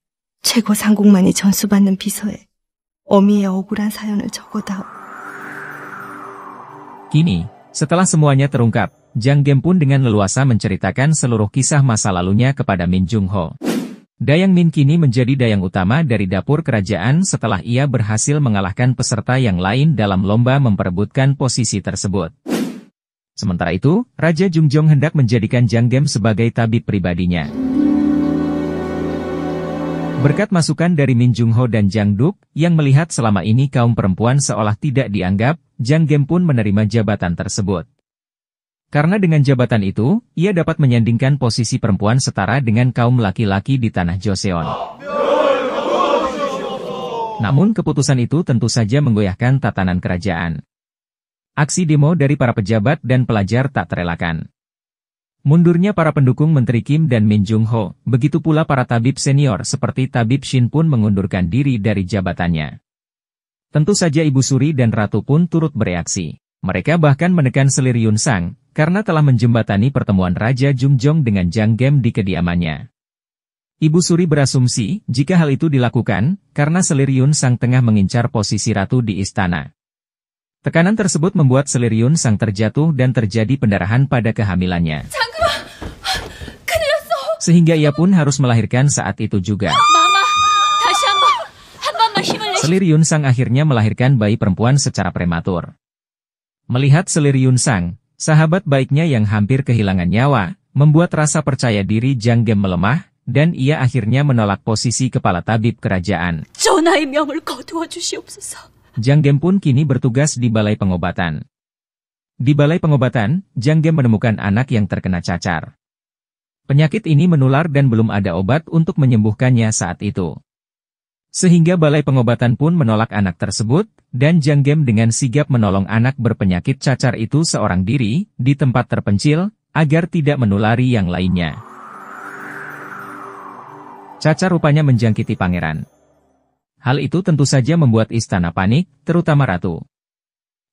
최고 상궁만이 전수받는 비서에 어미의 억울한 사연을 적어다오. Kini, setelah semuanya terungkap, Jang Gem pun dengan leluasa menceritakan seluruh kisah masa lalunya kepada Min Jung Ho. Dayang Min kini menjadi dayang utama dari dapur kerajaan setelah ia berhasil mengalahkan peserta yang lain dalam lomba memperebutkan posisi tersebut. Sementara itu, Raja Jungjong hendak menjadikan Jang Gem sebagai tabib pribadinya. Berkat masukan dari Min Jung Ho dan Jang Duk, yang melihat selama ini kaum perempuan seolah tidak dianggap, Jang Gem pun menerima jabatan tersebut. Karena dengan jabatan itu, ia dapat menyandingkan posisi perempuan setara dengan kaum laki-laki di tanah Joseon. Namun keputusan itu tentu saja menggoyahkan tatanan kerajaan. Aksi demo dari para pejabat dan pelajar tak terelakkan. Mundurnya para pendukung Menteri Kim dan Min Jung Ho, begitu pula para tabib senior seperti Tabib Shin pun mengundurkan diri dari jabatannya. Tentu saja Ibu Suri dan Ratu pun turut bereaksi. Mereka bahkan menekan selir Yun Sang, karena telah menjembatani pertemuan Raja Jungjong dengan Jang Gem di kediamannya. Ibu Suri berasumsi jika hal itu dilakukan karena selir Yun Sang tengah mengincar posisi ratu di istana. Tekanan tersebut membuat selir Yun Sang terjatuh dan terjadi pendarahan pada kehamilannya. Sehingga ia pun harus melahirkan saat itu juga. Selir Yun Sang akhirnya melahirkan bayi perempuan secara prematur. Melihat selir Yun Sang, sahabat baiknya yang hampir kehilangan nyawa, membuat rasa percaya diri Jang Gem melemah, dan ia akhirnya menolak posisi kepala tabib kerajaan. Jang Gem pun kini bertugas di balai pengobatan. Di balai pengobatan, Jang Gem menemukan anak yang terkena cacar. Penyakit ini menular dan belum ada obat untuk menyembuhkannya saat itu. Sehingga balai pengobatan pun menolak anak tersebut, dan Jang Gem dengan sigap menolong anak berpenyakit cacar itu seorang diri, di tempat terpencil, agar tidak menulari yang lainnya. Cacar rupanya menjangkiti pangeran. Hal itu tentu saja membuat istana panik, terutama ratu.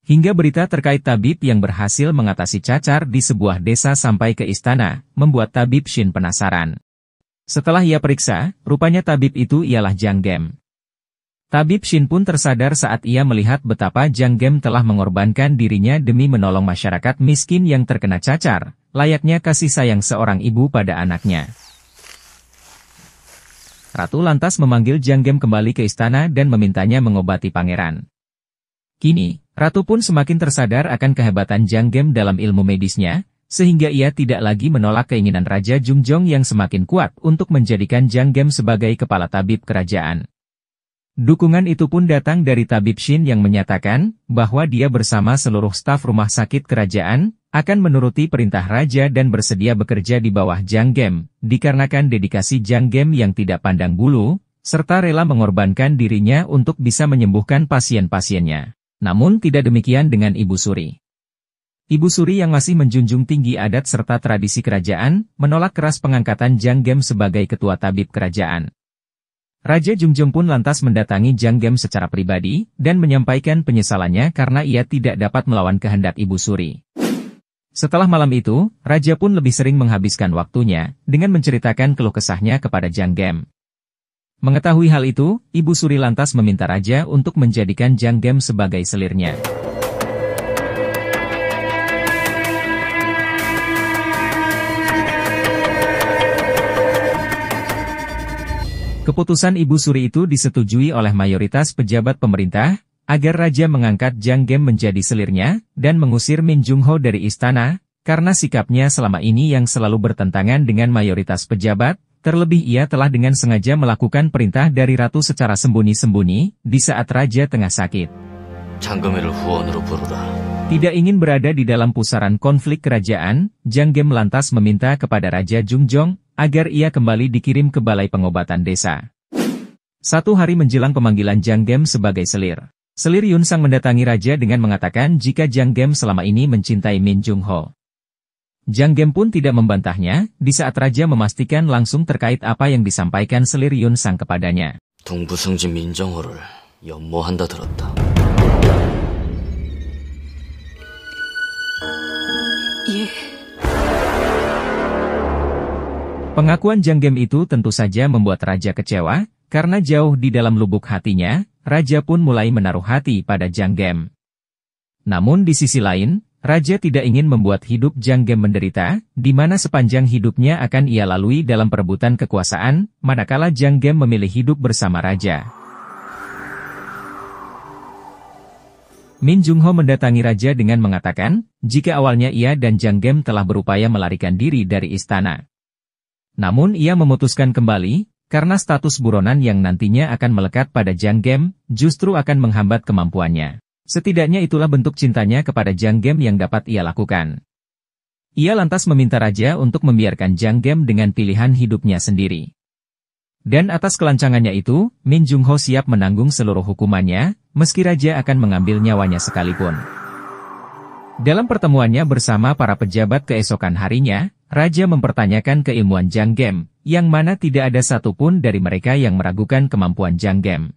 Hingga berita terkait tabib yang berhasil mengatasi cacar di sebuah desa sampai ke istana, membuat tabib Shin penasaran. Setelah ia periksa, rupanya tabib itu ialah Jang Gem. Tabib Shin pun tersadar saat ia melihat betapa Jang Gem telah mengorbankan dirinya demi menolong masyarakat miskin yang terkena cacar, layaknya kasih sayang seorang ibu pada anaknya. Ratu lantas memanggil Jang Gem kembali ke istana dan memintanya mengobati pangeran. Kini, Ratu pun semakin tersadar akan kehebatan Jang Gem dalam ilmu medisnya, sehingga ia tidak lagi menolak keinginan Raja Jungjong yang semakin kuat untuk menjadikan Jang Gem sebagai kepala tabib kerajaan. Dukungan itu pun datang dari tabib Shin yang menyatakan bahwa dia bersama seluruh staf rumah sakit kerajaan akan menuruti perintah raja dan bersedia bekerja di bawah Jang Gem, dikarenakan dedikasi Jang Gem yang tidak pandang bulu, serta rela mengorbankan dirinya untuk bisa menyembuhkan pasien-pasiennya. Namun tidak demikian dengan Ibu Suri. Ibu Suri yang masih menjunjung tinggi adat serta tradisi kerajaan, menolak keras pengangkatan Jang Gem sebagai ketua tabib kerajaan. Raja Jungjong pun lantas mendatangi Jang Gem secara pribadi, dan menyampaikan penyesalannya karena ia tidak dapat melawan kehendak Ibu Suri. Setelah malam itu, Raja pun lebih sering menghabiskan waktunya, dengan menceritakan keluh kesahnya kepada Jang Gem. Mengetahui hal itu, Ibu Suri lantas meminta Raja untuk menjadikan Jang Gem sebagai selirnya. Keputusan Ibu Suri itu disetujui oleh mayoritas pejabat pemerintah, agar Raja mengangkat Jang Gem menjadi selirnya, dan mengusir Min Jung Ho dari istana, karena sikapnya selama ini yang selalu bertentangan dengan mayoritas pejabat, terlebih ia telah dengan sengaja melakukan perintah dari ratu secara sembunyi-sembunyi, di saat Raja tengah sakit. Tidak ingin berada di dalam pusaran konflik kerajaan, Jang Gem lantas meminta kepada Raja Jungjong, agar ia kembali dikirim ke balai pengobatan desa. 1 hari menjelang pemanggilan Jang Gem sebagai selir, selir Yun Sang mendatangi Raja dengan mengatakan jika Jang Gem selama ini mencintai Min Jung Ho. Jang Gem pun tidak membantahnya, di saat Raja memastikan langsung terkait apa yang disampaikan selir Yun Sang kepadanya. 동부승지 민정호를 연모한다 들었다. 예. Pengakuan Jang Gem itu tentu saja membuat Raja kecewa, karena jauh di dalam lubuk hatinya, Raja pun mulai menaruh hati pada Jang Gem. Namun di sisi lain, Raja tidak ingin membuat hidup Jang Gem menderita, di mana sepanjang hidupnya akan ia lalui dalam perebutan kekuasaan, manakala Jang Gem memilih hidup bersama Raja. Min Jung Ho mendatangi Raja dengan mengatakan, jika awalnya ia dan Jang Gem telah berupaya melarikan diri dari istana. Namun ia memutuskan kembali, karena status buronan yang nantinya akan melekat pada Jang Gem, justru akan menghambat kemampuannya. Setidaknya itulah bentuk cintanya kepada Jang Gem yang dapat ia lakukan. Ia lantas meminta Raja untuk membiarkan Jang Gem dengan pilihan hidupnya sendiri. Dan atas kelancangannya itu, Min Jung Ho siap menanggung seluruh hukumannya, meski Raja akan mengambil nyawanya sekalipun. Dalam pertemuannya bersama para pejabat keesokan harinya, Raja mempertanyakan keilmuan Jang Gem, yang mana tidak ada satupun dari mereka yang meragukan kemampuan Jang Gem.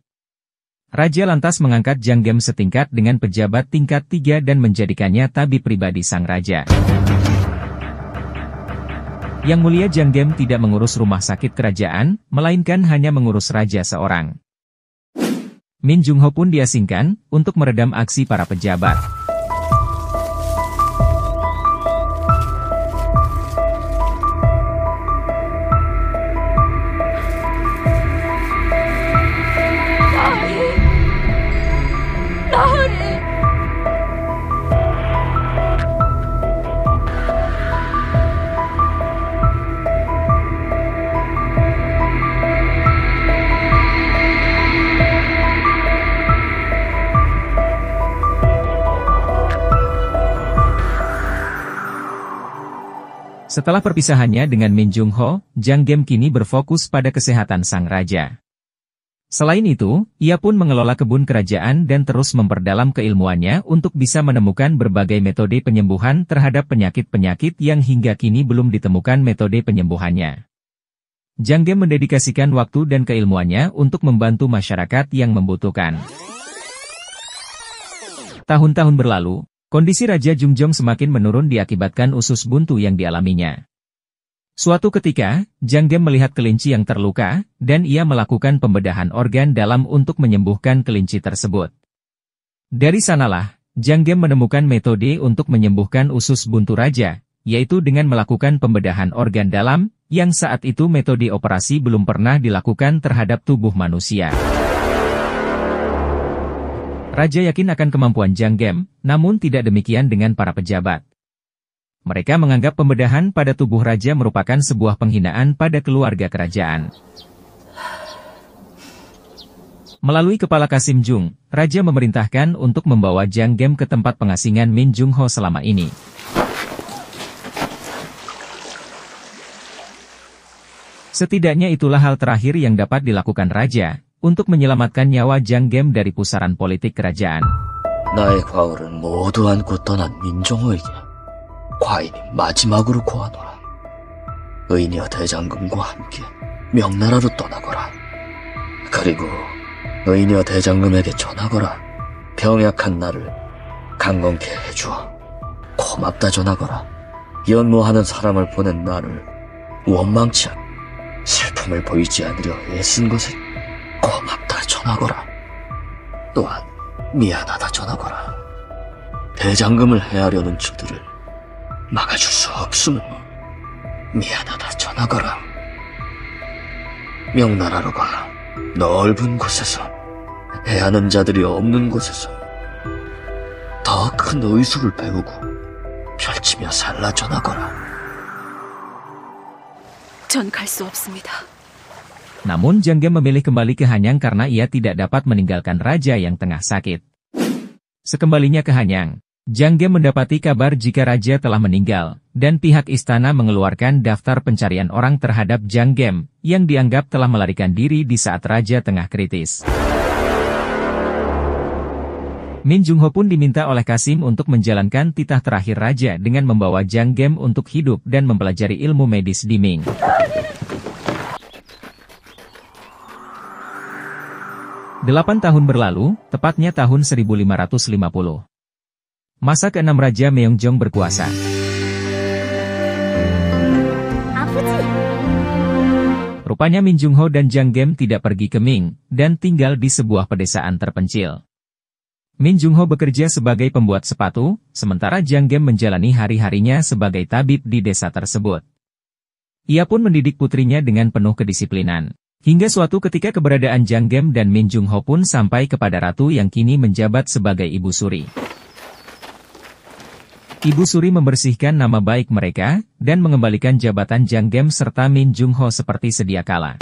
Raja lantas mengangkat Jang Gem setingkat dengan pejabat tingkat 3 dan menjadikannya tabib pribadi sang raja. Yang Mulia Janggem tidak mengurus rumah sakit kerajaan, melainkan hanya mengurus raja seorang. Min Jung-ho pun diasingkan untuk meredam aksi para pejabat. Setelah perpisahannya dengan Min Jung-ho, Janggem kini berfokus pada kesehatan sang raja. Selain itu, ia pun mengelola kebun kerajaan dan terus memperdalam keilmuannya untuk bisa menemukan berbagai metode penyembuhan terhadap penyakit-penyakit yang hingga kini belum ditemukan metode penyembuhannya. Janggem mendedikasikan waktu dan keilmuannya untuk membantu masyarakat yang membutuhkan. Tahun-tahun berlalu, kondisi Raja Jungjong semakin menurun diakibatkan usus buntu yang dialaminya. Suatu ketika, Janggem melihat kelinci yang terluka, dan ia melakukan pembedahan organ dalam untuk menyembuhkan kelinci tersebut. Dari sanalah, Janggem menemukan metode untuk menyembuhkan usus buntu raja, yaitu dengan melakukan pembedahan organ dalam, yang saat itu metode operasi belum pernah dilakukan terhadap tubuh manusia. Raja yakin akan kemampuan Janggem, namun tidak demikian dengan para pejabat. Mereka menganggap pembedahan pada tubuh raja merupakan sebuah penghinaan pada keluarga kerajaan. Melalui kepala Kasim Jung, raja memerintahkan untuk membawa Janggem ke tempat pengasingan Min Jung-ho selama ini. Setidaknya itulah hal terakhir yang dapat dilakukan raja, untuk menyelamatkan nyawa Janggem dari pusaran politik kerajaan. 나의 과울은 모두 안고 떠난 민정호에게 과인이 마지막으로 고하노라. 의녀 대장금과 함께 명나라로 떠나거라. 그리고 의녀 대장금에게 전하거라. 병약한 나를 강건케 해주어 고맙다 전하거라. 연모하는 사람을 보낸 나를 원망치 않고 슬픔을 보이지 않으려 애쓴 것을 고맙다 전하거라. 또한 미안하다 전하거라. 대장금을 해하려는 저들을 막아줄 수 없으면 미안하다 전하거라. 명나라로가 넓은 곳에서 해하는 자들이 없는 곳에서 더 큰 의술을 배우고 펼치며 살라 전하거라. 전 갈 수 없습니다. Namun Janggem memilih kembali ke Hanyang karena ia tidak dapat meninggalkan raja yang tengah sakit. Sekembalinya ke Hanyang, Janggem mendapati kabar jika raja telah meninggal, dan pihak istana mengeluarkan daftar pencarian orang terhadap Janggem, yang dianggap telah melarikan diri di saat raja tengah kritis. Min Jung-ho pun diminta oleh Kasim untuk menjalankan titah terakhir raja dengan membawa Janggem untuk hidup dan mempelajari ilmu medis di Ming. Delapan tahun berlalu, tepatnya tahun 1550. Masa ke-6 Raja Meongjong berkuasa. Rupanya Min Jung-ho dan Janggem tidak pergi ke Ming, dan tinggal di sebuah pedesaan terpencil. Min Jung-ho bekerja sebagai pembuat sepatu, sementara Janggem menjalani hari-harinya sebagai tabib di desa tersebut. Ia pun mendidik putrinya dengan penuh kedisiplinan. Hingga suatu ketika keberadaan Janggem dan Min Jung-ho pun sampai kepada ratu yang kini menjabat sebagai Ibu Suri. Ibu Suri membersihkan nama baik mereka, dan mengembalikan jabatan Janggem serta Min Jung-ho seperti sedia kala.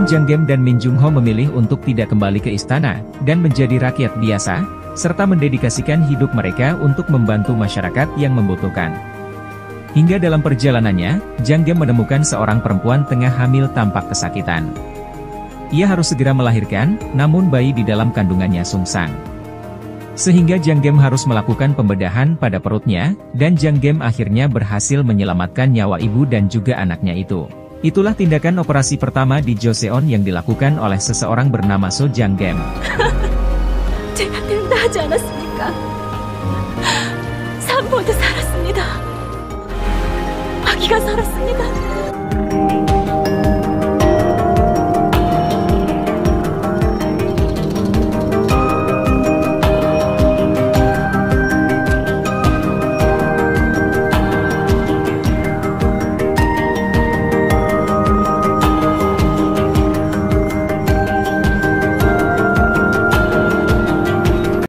Janggem dan Min Jung Ho memilih untuk tidak kembali ke istana, dan menjadi rakyat biasa, serta mendedikasikan hidup mereka untuk membantu masyarakat yang membutuhkan. Hingga dalam perjalanannya, Janggem menemukan seorang perempuan tengah hamil tampak kesakitan. Ia harus segera melahirkan, namun bayi di dalam kandungannya sungsang. Sehingga Janggem harus melakukan pembedahan pada perutnya, dan Janggem akhirnya berhasil menyelamatkan nyawa ibu dan juga anaknya itu. Itulah tindakan operasi pertama di Joseon yang dilakukan oleh seseorang bernama So Janggem. 제가 된다 하지 않았습니까? 산모도 살았습니다. 아기가 살았습니다.